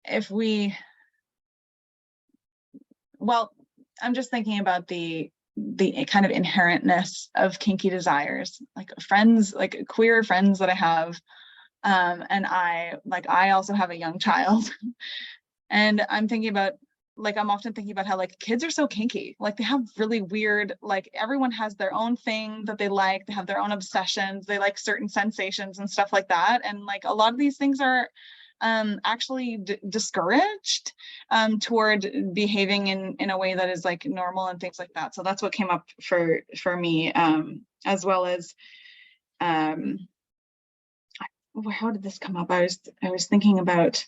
if we, well, I'm just thinking about the kind of inherentness of kinky desires, like friends, like queer friends that I have, and I also have a young child, and I'm thinking about, like, I'm often thinking about how like kids are so kinky, like they have really weird, like everyone has their own thing that they like, they have their own obsessions, they like certain sensations and stuff like that, and like a lot of these things are actually discouraged toward behaving in a way that is like normal and things like that. So that's what came up for me, as well as how did this come up? I was thinking about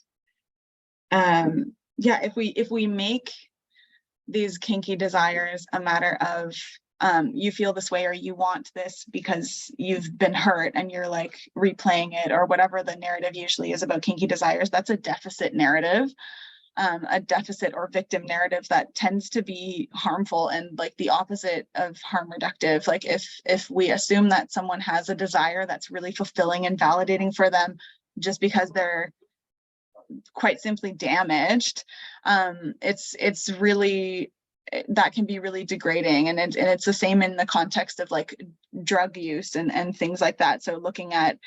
yeah, if we make these kinky desires a matter of you feel this way or you want this because you've been hurt and you're like replaying it, or whatever the narrative usually is about kinky desires, that's a deficit narrative, a deficit or victim narrative that tends to be harmful and like the opposite of harm reductive. Like if we assume that someone has a desire that's really fulfilling and validating for them just because they're quite simply damaged, it's really, that can be really degrading, and it's the same in the context of like drug use and things like that. So looking at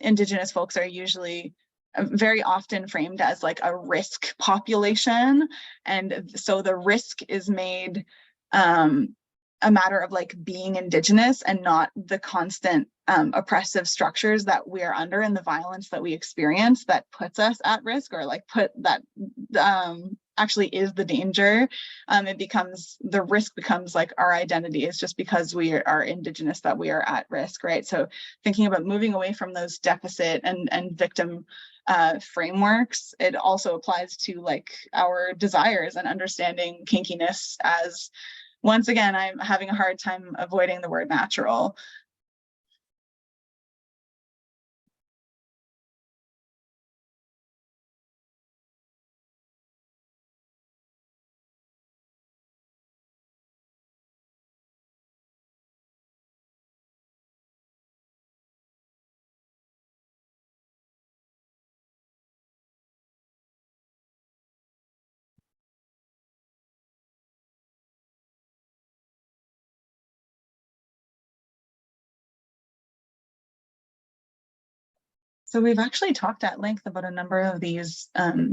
Indigenous folks are usually very often framed as like a risk population, and so the risk is made a matter of like being Indigenous and not the constant oppressive structures that we are under and the violence that we experience that puts us at risk, or like put that actually is the danger. It becomes, the risk becomes like our identity. It's just because we are Indigenous that we are at risk, right? So thinking about moving away from those deficit and victim frameworks, it also applies to like our desires and understanding kinkiness as, once again, I'm having a hard time avoiding the word natural. So we've actually talked at length about a number of these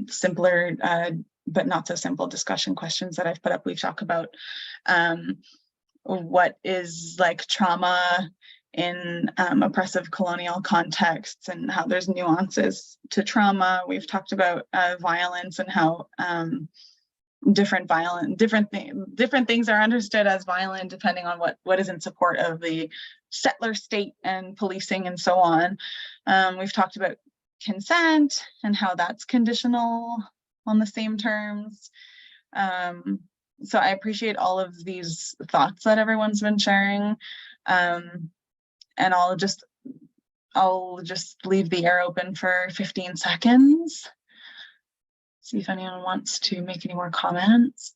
simpler but not so simple discussion questions that I've put up. We've talked about what is like trauma in oppressive colonial contexts and how there's nuances to trauma. We've talked about violence and how different things are understood as violent depending on what is in support of the settler state and policing and so on. We've talked about consent and how that's conditional on the same terms. So I appreciate all of these thoughts that everyone's been sharing, and I'll just I'll just leave the air open for 15 seconds. See if anyone wants to make any more comments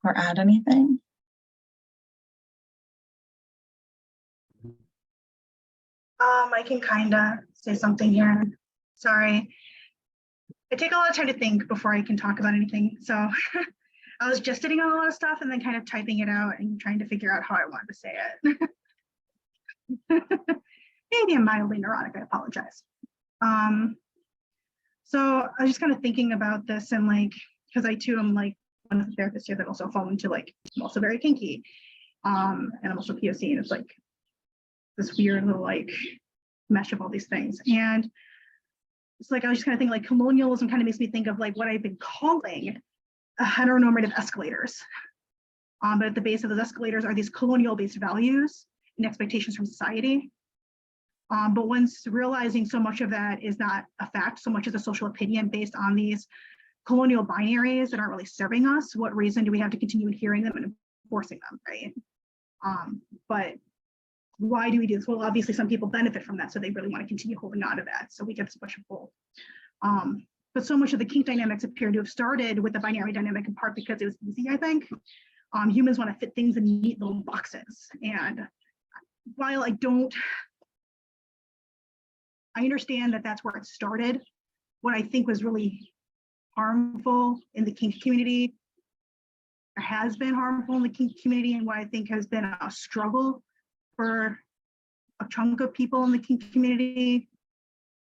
or add anything. I can kind of say something here. Sorry. I take a lot of time to think before I can talk about anything. So I was just sitting on a lot of stuff and then kind of typing it out and trying to figure out how I wanted to say it. Maybe I'm mildly neurotic, I apologize. So I was just kind of thinking about this and like, because I too am like one of the therapists here that also fall into like, I'm also very kinky. And I'm also POC, and it's like this weird little like mesh of all these things. And it's like, I was just kind of thinking like colonialism kind of makes me think of like what I've been calling heteronormative escalators. But at the base of those escalators are these colonial based values and expectations from society. But once realizing so much of that is not a fact, so much is a social opinion based on these colonial binaries that aren't really serving us, what reason do we have to continue adhering them and enforcing them, right? But why do we do this? Well, obviously some people benefit from that, so they really want to continue holding on to that. So we get this push and pull. But so much of the kink dynamics appear to have started with the binary dynamic in part because it was easy, I think. Humans want to fit things in neat little boxes. And while I understand that that's where it started, what I think was really harmful in the kink community, or has been harmful in the kink community, and what I think has been a struggle for a chunk of people in the kink community.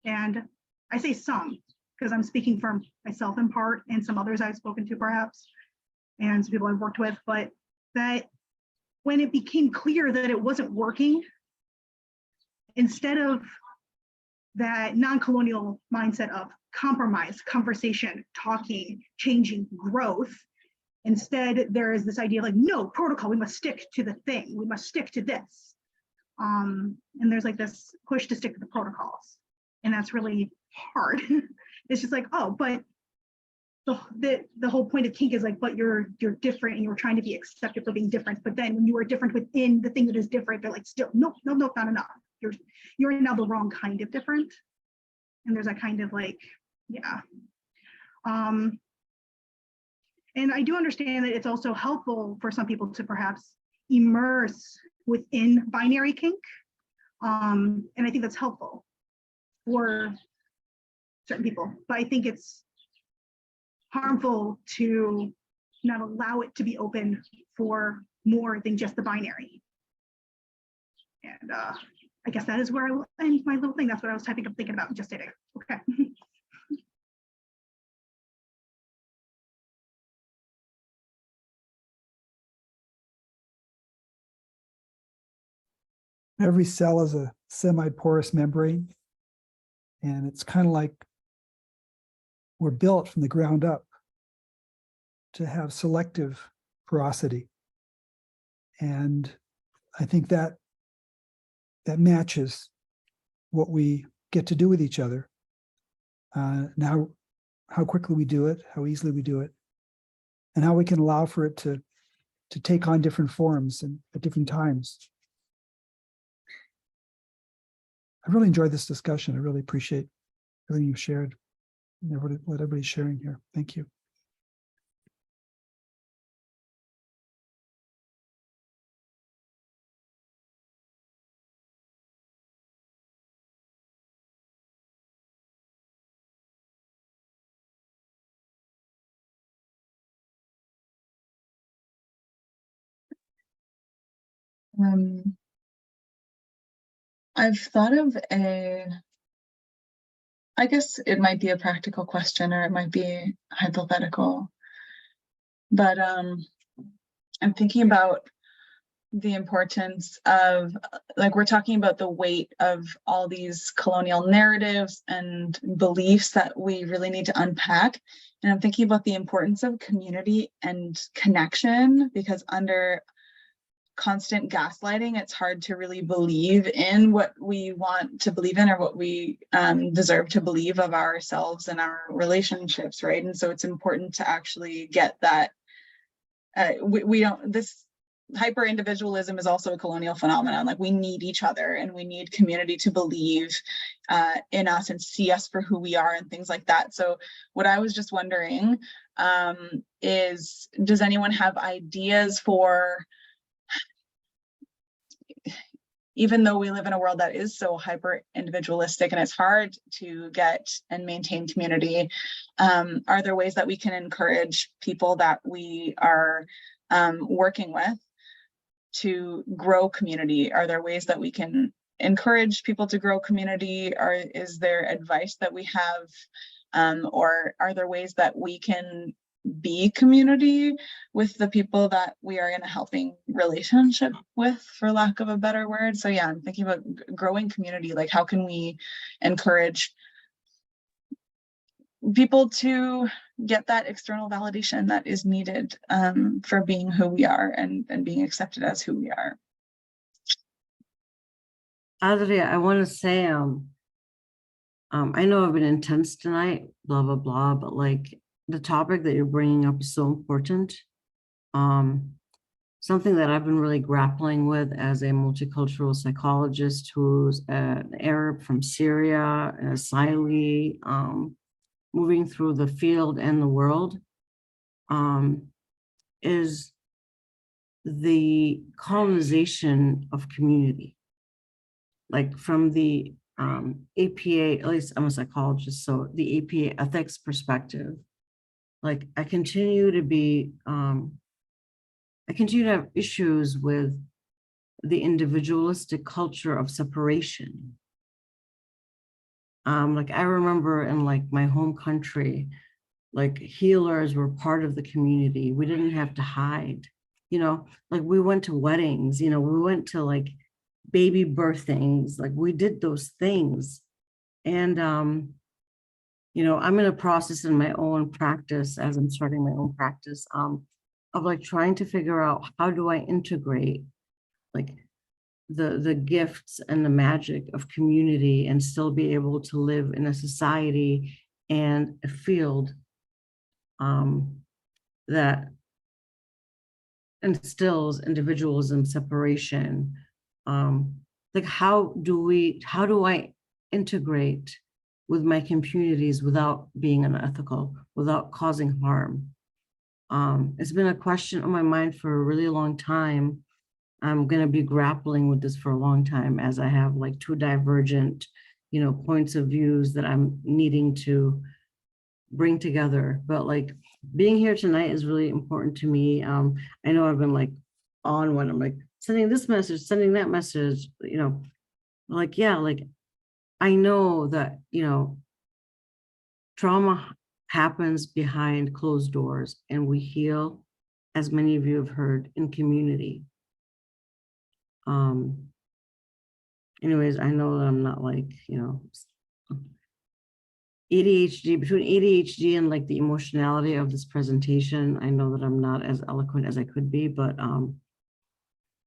And I say some, because I'm speaking for myself in part, and some others I've spoken to perhaps, and some people I've worked with, but that when it became clear that it wasn't working, instead of that non-colonial mindset of compromise, conversation, talking, changing, growth, instead there is this idea like, no, protocol, we must stick to the thing, we must stick to this. And there's like this push to stick to the protocols. And that's really hard. It's just like, oh, but the whole point of kink is like, but you're different and you're trying to be accepted for being different. But then when you are different within the thing that is different, they're like, still, no, not enough. You're now the wrong kind of different. And there's a kind of like, yeah. And I do understand that it's also helpful for some people to perhaps immerse within binary kink. And I think that's helpful for certain people, but I think it's harmful to not allow it to be open for more than just the binary. And I guess that is where I will end my little thing. That's what I was thinking about just today. Okay. Every cell is a semi-porous membrane, and it's kind of like we're built from the ground up to have selective porosity. And I think that matches what we get to do with each other. Now, how quickly we do it, how easily we do it, and how we can allow for it to take on different forms and at different times. I really enjoyed this discussion. I really appreciate everything you've shared and what everybody's sharing here. Thank you. I've thought of I guess it might be a practical question or it might be hypothetical, but I'm thinking about the importance of, like, we're talking about the weight of all these colonial narratives and beliefs that we really need to unpack. And I'm thinking about the importance of community and connection, because under constant gaslighting, it's hard to really believe in what we want to believe in or what we deserve to believe of ourselves and our relationships, right? And so it's important to actually get that. We don't, this hyper individualism is also a colonial phenomenon. Like we need each other and we need community to believe in us and see us for who we are and things like that. So what I was just wondering is, does anyone have ideas for, even though we live in a world that is so hyper individualistic and it's hard to get and maintain community, are there ways that we can encourage people that we are working with to grow community? Are there ways that we can encourage people to grow community? Or is there advice that we have, or are there ways that we can be community with the people that we are in a helping relationship with, for lack of a better word? So yeah, I'm thinking about growing community. Like, how can we encourage people to get that external validation that is needed for being who we are and being accepted as who we are? Adria, I want to say, I know I've been intense tonight, blah, blah, blah, but like the topic that you're bringing up is so important. Something that I've been really grappling with as a multicultural psychologist who's an Arab from Syria, an asylee, moving through the field and the world, is the colonization of community. Like from the APA, at least I'm a psychologist, so the APA ethics perspective, like I continue to have issues with the individualistic culture of separation. Like I remember in like my home country, like healers were part of the community. We didn't have to hide, you know, like we went to weddings, you know, we went to like baby birthings, like we did those things. And, you know, I'm in a process in my own practice as I'm starting my own practice of like trying to figure out how do I integrate like the gifts and the magic of community and still be able to live in a society and a field that instills individualism, separation. Like how do I integrate with my communities without being unethical, without causing harm? It's been a question on my mind for a really long time. I'm going to be grappling with this for a long time as I have like two divergent, you know, points of views that I'm needing to bring together. But like being here tonight is really important to me. I know I've been like on when I'm like sending this message, sending that message, you know, like, yeah, like I know that, you know, trauma happens behind closed doors and we heal, as many of you have heard, in community. Anyways, I know that I'm not like, you know, ADHD, between ADHD and like the emotionality of this presentation, I know that I'm not as eloquent as I could be, but I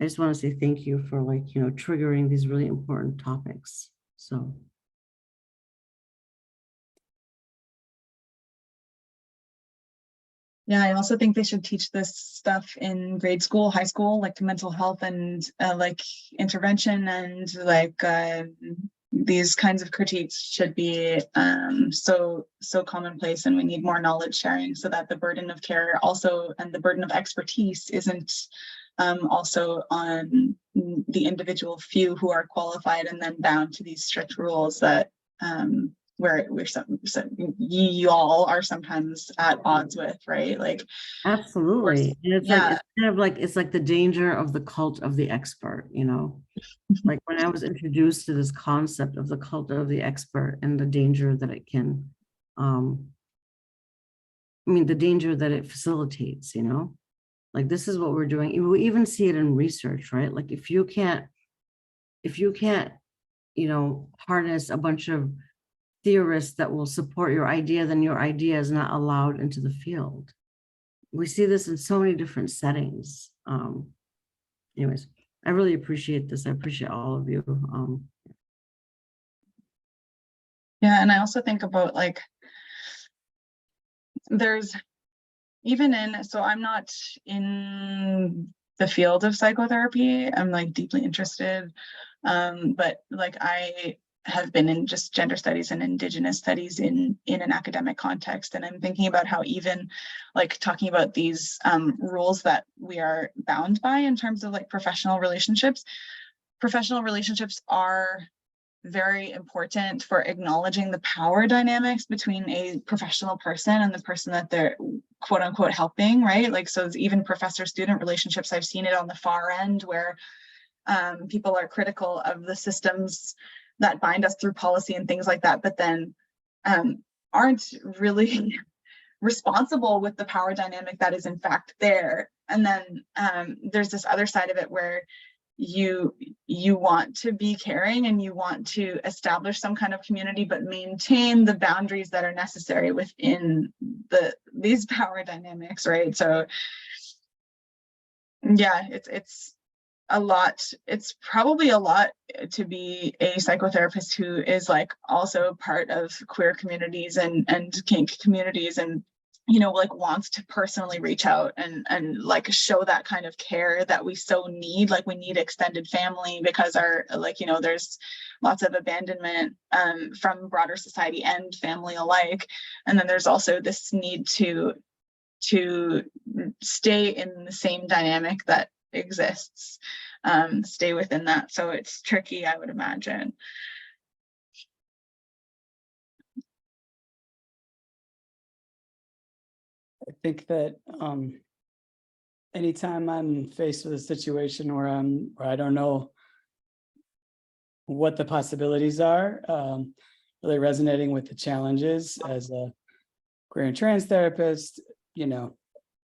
just want to say thank you for like, you know, triggering these really important topics. So. Yeah, I also think they should teach this stuff in grade school, high school, like mental health and like intervention and like these kinds of critiques should be so commonplace, and we need more knowledge sharing so that the burden of care also and the burden of expertise isn't also on the individual few who are qualified and then bound to these strict rules that you all are sometimes at odds with, right? Like Absolutely. And it's yeah. like, it's kind of like, it's like the danger of the cult of the expert, you know? Like when I was introduced to this concept of the cult of the expert and the danger that it can, I mean, the danger that it facilitates, you know? Like this is what we're doing. We even see it in research, right? Like if you can't, you know, harness a bunch of theorists that will support your idea, then your idea is not allowed into the field. We see this in so many different settings. Anyways, I really appreciate this. I appreciate all of you. Yeah, and I also think about like, there's even in, so I'm not in the field of psychotherapy. I'm like deeply interested. But like I have been in just gender studies and indigenous studies in an academic context. And I'm thinking about how even like talking about these rules that we are bound by in terms of like professional relationships are very important for acknowledging the power dynamics between a professional person and the person that they're quote unquote helping, right? Like, so even professor-student relationships, I've seen it on the far end where people are critical of the systems that bind us through policy and things like that, but then aren't really responsible with the power dynamic that is in fact there. And then there's this other side of it where you want to be caring and you want to establish some kind of community, but maintain the boundaries that are necessary within these power dynamics, right? So yeah, it's a lot. It's probably a lot to be a psychotherapist who is like also part of queer communities and kink communities, and like wants to personally reach out and like show that kind of care that we so need. Like we need extended family because our there's lots of abandonment from broader society and family alike. And then there's also this need to stay in the same dynamic that exists, stay within that. So it's tricky, I would imagine. I think that anytime I'm faced with a situation where I don't know what the possibilities are, really resonating with the challenges as a queer and trans therapist,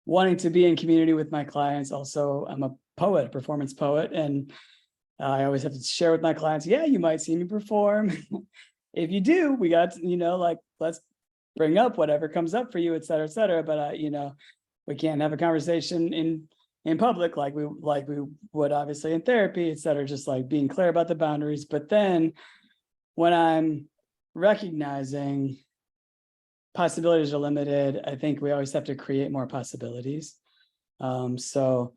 wanting to be in community with my clients. Also, I'm a poet, performance poet, and I always have to share with my clients, yeah, you might see me perform. If you do, we got, let's bring up whatever comes up for you, et cetera, et cetera. But, we can't have a conversation in public like we would obviously in therapy, et cetera, just like being clear about the boundaries. But then when I'm recognizing possibilities are limited, I think we always have to create more possibilities. So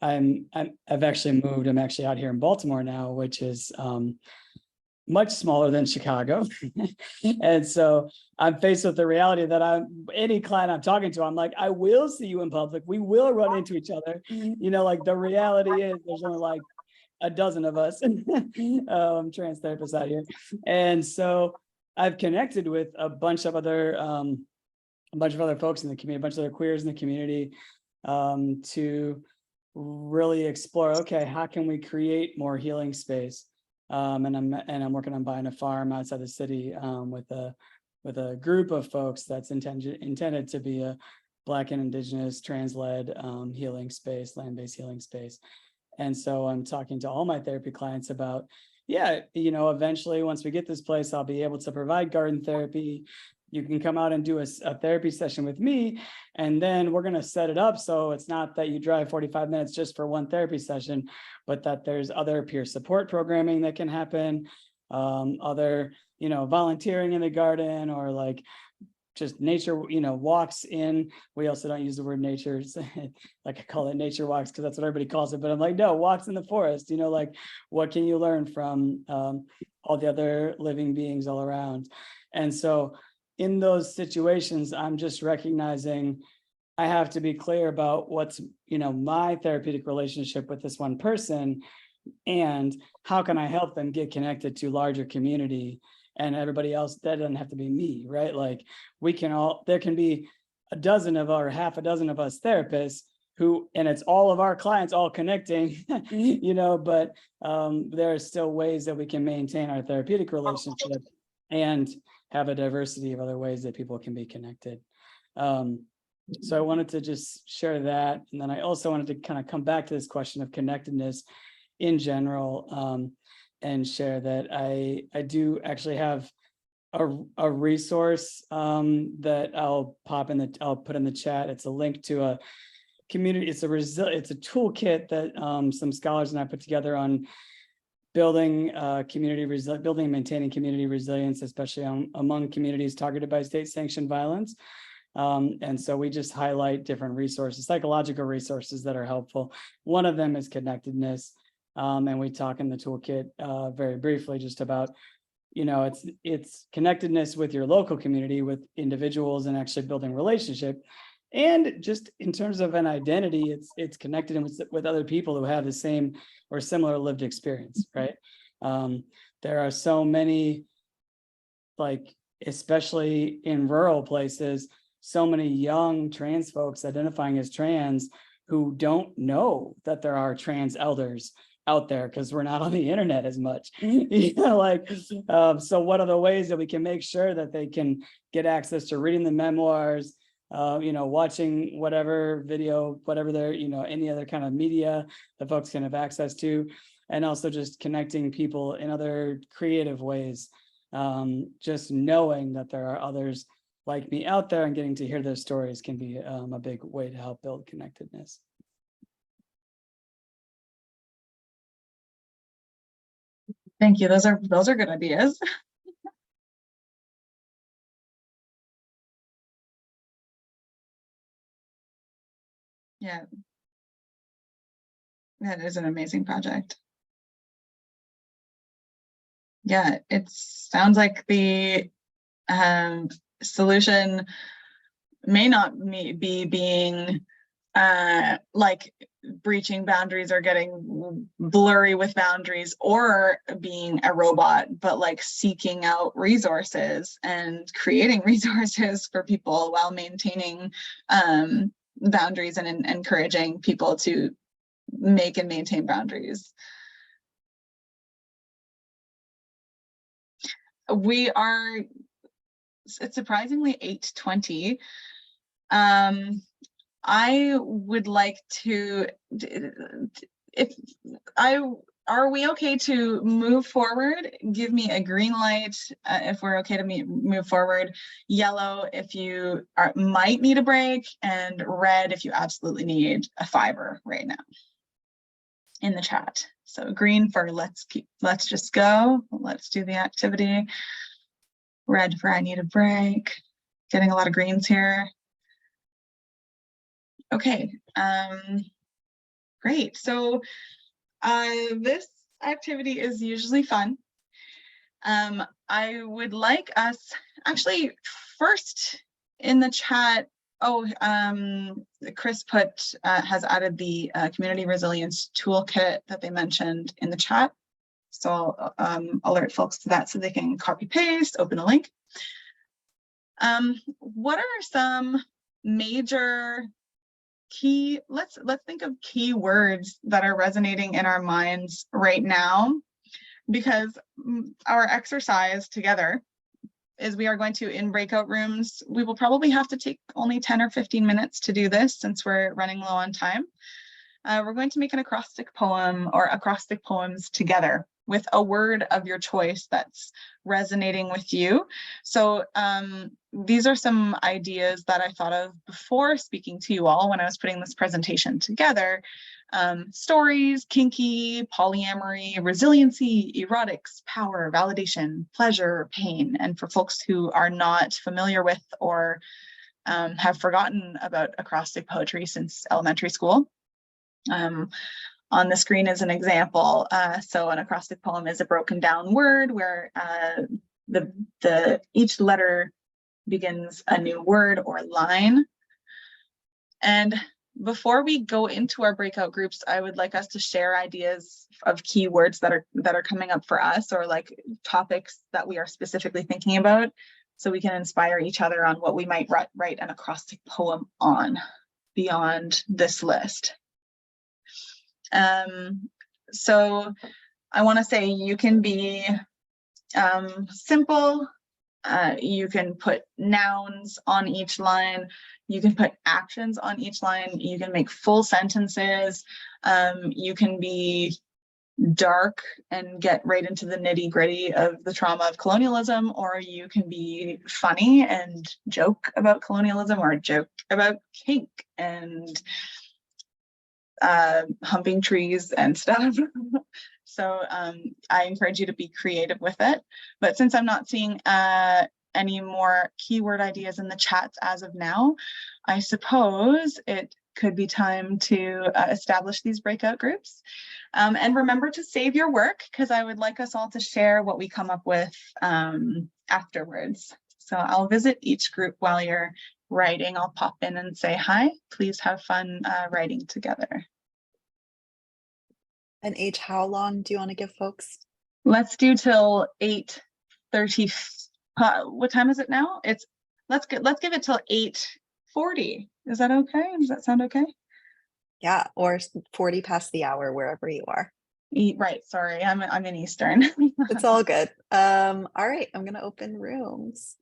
I've actually moved. I'm actually out here in Baltimore now, which is much smaller than Chicago. And so I'm faced with the reality that any client I'm talking to, I'm like, I will see you in public. We will run into each other. Like the reality is there's only like a dozen of us trans therapists out here. And so I've connected with a bunch of other folks in the community, a bunch of other queers in the community, to really explore, okay, how can we create more healing space? And I'm working on buying a farm outside the city with a group of folks that's intended to be a Black and Indigenous trans-led healing space, land-based healing space. And so I'm talking to all my therapy clients about, eventually once we get this place, I'll be able to provide garden therapy. You can come out and do a therapy session with me, and then we're going to set it up so it's not that you drive 45 minutes just for one therapy session, but that there's other peer support programming that can happen, other, volunteering in the garden, or like just nature, walks in. We also don't use the word nature, like I call it nature walks because that's what everybody calls it, but I'm like, no, walks in the forest, like what can you learn from all the other living beings all around? And so in those situations, I'm just recognizing I have to be clear about what's, my therapeutic relationship with this one person, and how can I help them get connected to larger community and everybody else. That doesn't have to be me, right? Like there can be a dozen of or half a dozen of us therapists and it's all of our clients all connecting, but there are still ways that we can maintain our therapeutic relationship and have a diversity of other ways that people can be connected. So I wanted to just share that. And then I also wanted to kind of come back to this question of connectedness in general, and share that I do actually have a resource that I'll put in the chat. It's a link to a community. It's a toolkit that some scholars and I put together on building building and maintaining community resilience, especially among communities targeted by state-sanctioned violence. And so we just highlight different resources, psychological resources that are helpful. One of them is connectedness. And we talk in the toolkit very briefly just about, it's connectedness with your local community, with individuals, and actually building relationship. And just in terms of an identity, it's connected with other people who have the same or similar lived experience, right? There are so many, like, especially in rural places, so many young trans folks identifying as trans who don't know that there are trans elders out there because we're not on the internet as much. So what are the ways that we can make sure that they can get access to reading the memoirs, watching whatever video, whatever their, any other kind of media that folks can have access to, and also just connecting people in other creative ways. Just knowing that there are others like me out there and getting to hear their stories can be a big way to help build connectedness. Thank you. Those are good ideas. Yeah. That is an amazing project. Yeah, it sounds like the solution may not be being like breaching boundaries or getting blurry with boundaries or being a robot, but like seeking out resources and creating resources for people while maintaining boundaries and encouraging people to make and maintain boundaries. We are, it's surprisingly 8:20. I would like to, are we okay to move forward? Give me a green light if we're okay to move forward, yellow if you might need a break, and red if you absolutely need a fiver right now in the chat. So green for let's just go, let's do the activity. Red for I need a break. Getting a lot of greens here. Okay, great. So this activity is usually fun. I would like us, actually, first in the chat, Chris has added the community resilience toolkit that they mentioned in the chat. So I'll alert folks to that so they can copy paste, open a link. What are some major key, let's think of key words that are resonating in our minds right now, because our exercise together is we are going to, in breakout rooms, we will probably have to take only 10 or 15 minutes to do this since we're running low on time. We're going to make an acrostic poem or acrostic poems together with a word of your choice that's resonating with you. So these are some ideas that I thought of before speaking to you all when I was putting this presentation together. Stories, kinky, polyamory, resiliency, erotics, power, validation, pleasure, pain. And for folks who are not familiar with or have forgotten about acrostic poetry since elementary school, on the screen is an example. So an acrostic poem is a broken down word where each letter begins a new word or line. And before we go into our breakout groups, I would like us to share ideas of keywords that are coming up for us, or like topics that we are specifically thinking about, so we can inspire each other on what we might write an acrostic poem on beyond this list. So I want to say you can be simple. You can put nouns on each line. You can put actions on each line. You can make full sentences. You can be dark and get right into the nitty-gritty of the trauma of colonialism, or you can be funny and joke about colonialism, or joke about kink and humping trees and stuff. So I encourage you to be creative with it. But since I'm not seeing any more keyword ideas in the chats as of now, I suppose it could be time to establish these breakout groups. And remember to save your work, because I would like us all to share what we come up with afterwards. So I'll visit each group while you're writing. I'll pop in and say hi. Please have fun writing together. And H, how long do you want to give folks? Let's do till 8:30. What time is it now? Let's give it till 8:40. Is that okay? Does that sound okay? Yeah, or 40 past the hour, wherever you are. Right, sorry, I'm in Eastern. It's all good. All right, I'm gonna open rooms.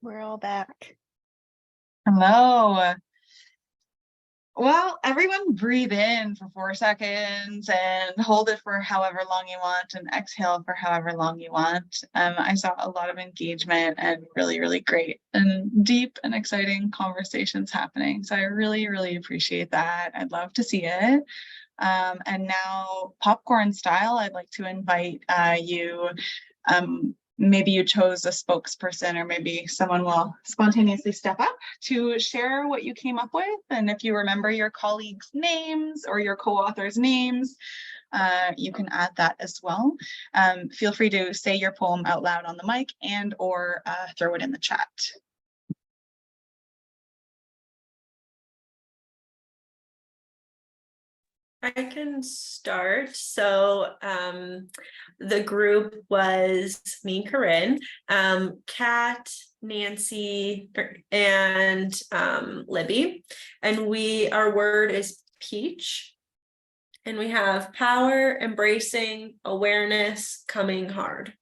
We're all back. Hello. Well, everyone breathe in for 4 seconds and hold it for however long you want and exhale for however long you want. I saw a lot of engagement and really, really great and deep and exciting conversations happening. So I really, really appreciate that. I'd love to see it. And now, popcorn style, I'd like to invite you. Maybe you chose a spokesperson, or maybe someone will spontaneously step up to share what you came up with. And if you remember your colleagues' names or your co-authors' names, you can add that as well. Feel free to say your poem out loud on the mic and or throw it in the chat. I can start. So the group was me and Corinne, Kat, Nancy, and Libby. And our word is peach. And we have power, embracing, awareness, coming hard.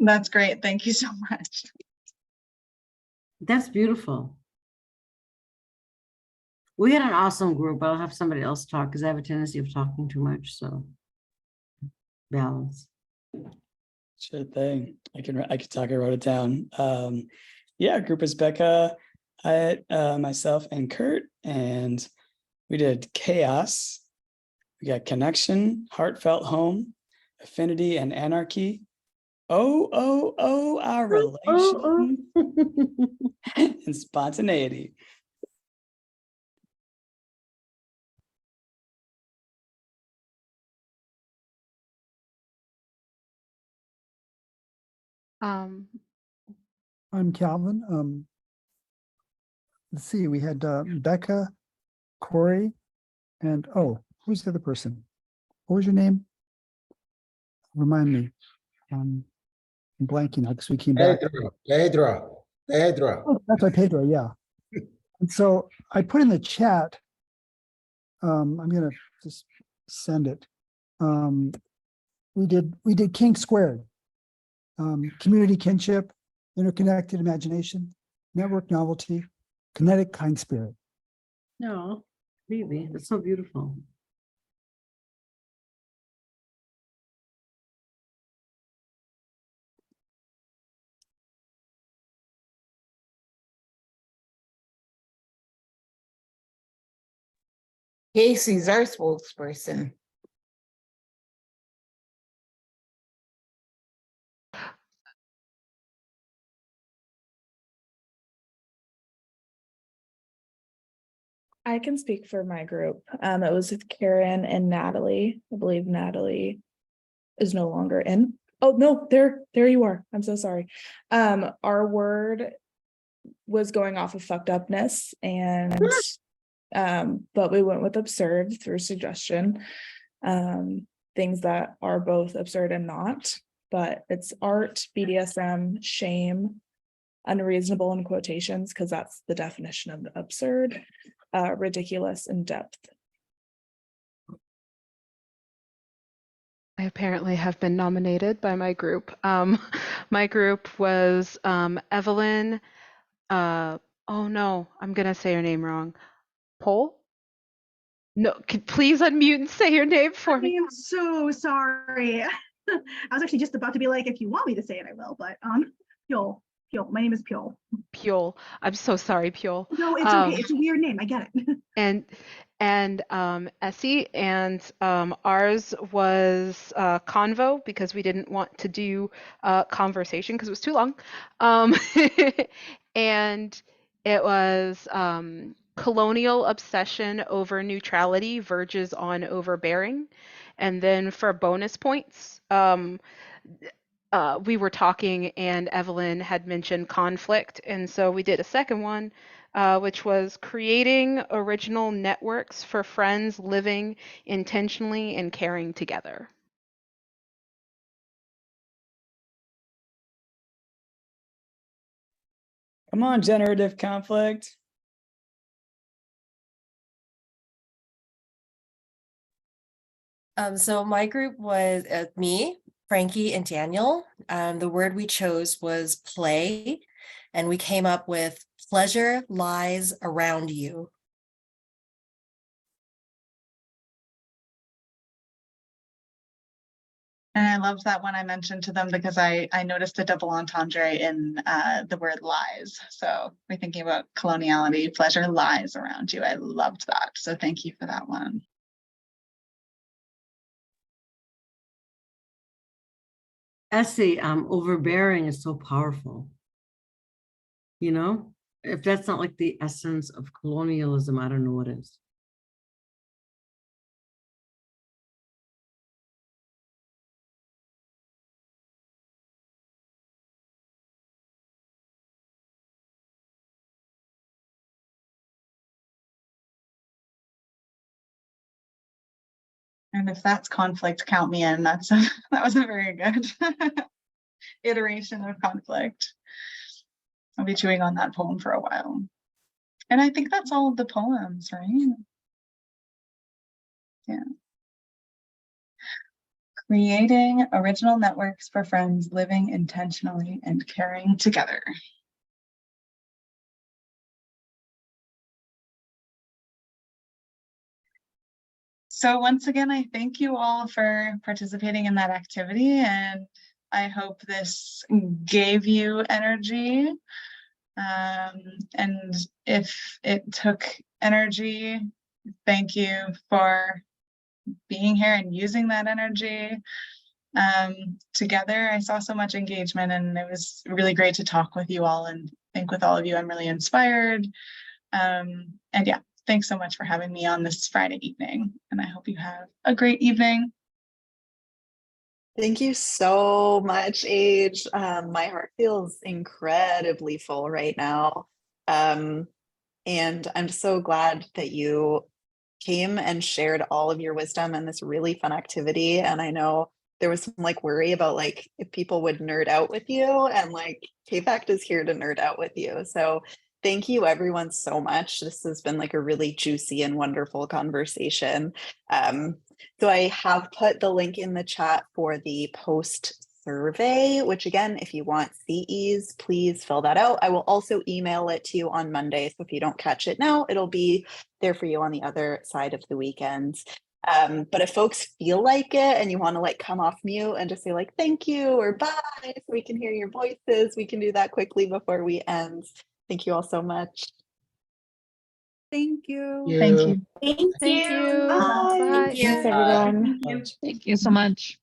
That's great. Thank you so much. That's beautiful. We had an awesome group. I'll have somebody else talk because I have a tendency of talking too much. So balance. Sure thing. I could talk. I wrote it down. Yeah, group is Becca, myself, and Kurt, and we did chaos. We got connection, heartfelt home, affinity, and anarchy. Our relation and spontaneity. Um, I'm Calvin. Let's see, we had Becca, Corey, and who's the other person? What was your name? Remind me. I'm blanking now because we came back. Pedro. Oh, that's right, Pedro, yeah. And so I put in the chat, I'm gonna just send it. We did Kink Squared. Community kinship, interconnected imagination, network novelty, kinetic kind spirit. No, really, that's so beautiful. Casey's our spokesperson. I can speak for my group. It was with Karen and Natalie. I believe Natalie is no longer in. Oh no, there you are. I'm so sorry. Our word was going off of fucked upness, and but we went with absurd through suggestion. Things that are both absurd and not, but it's art, BDSM, shame, unreasonable in quotations, because that's the definition of absurd, ridiculous, and depth. I apparently have been nominated by my group. My group was Evelyn. Oh no, I'm gonna say her name wrong. Pole? No, please unmute and say your name for me. I am so sorry. I was actually just about to be like, if you want me to say it, I will, but Pule. My name is Pule. Pule. I'm so sorry, Pule. No, it's okay. It's a weird name. I get it. and Essie, and ours was Convo, because we didn't want to do conversation because it was too long. And it was colonial obsession over neutrality verges on overbearing. And then for bonus points, we were talking and Evelyn had mentioned conflict. And so we did a second one, which was creating original networks for friends living intentionally and caring together. Come on, generative conflict. So my group was me, Frankie, and Daniel. The word we chose was play, and we came up with pleasure lies around you. And I loved that one I mentioned to them because I noticed a double entendre in the word lies. So we're thinking about coloniality, pleasure lies around you. I loved that. So thank you for that one. Essie, overbearing is so powerful. You know, if that's not like the essence of colonialism, I don't know what is. And if that's conflict, count me in. That was a very good iteration of conflict. I'll be chewing on that poem for a while. And I think that's all of the poems, right? Yeah. Creating original networks for friends living intentionally and caring together. So once again, I thank you all for participating in that activity, and I hope this gave you energy. And if it took energy, thank you for being here and using that energy. Together, I saw so much engagement, and it was really great to talk with you all and think with all of you. I'm really inspired. And yeah, thanks so much for having me on this Friday evening, and I hope you have a great evening. Thank you so much, Age. My heart feels incredibly full right now. And I'm so glad that you came and shared all of your wisdom in this really fun activity. And I know there was some like worry about like if people would nerd out with you, and like KPACT is here to nerd out with you. So thank you everyone so much. This has been like a really juicy and wonderful conversation. So I have put the link in the chat for the post survey, which again, if you want CEs, please fill that out. I will also email it to you on Monday. So if you don't catch it now, it'll be there for you on the other side of the weekend. But if folks feel like it and you want to like come off mute and just say like, thank you or bye, so we can hear your voices, we can do that quickly before we end. Thank you all so much. Thank you. Thank you. Thank Thank you. Bye. Bye. you. Thanks, everyone. Thank you so much.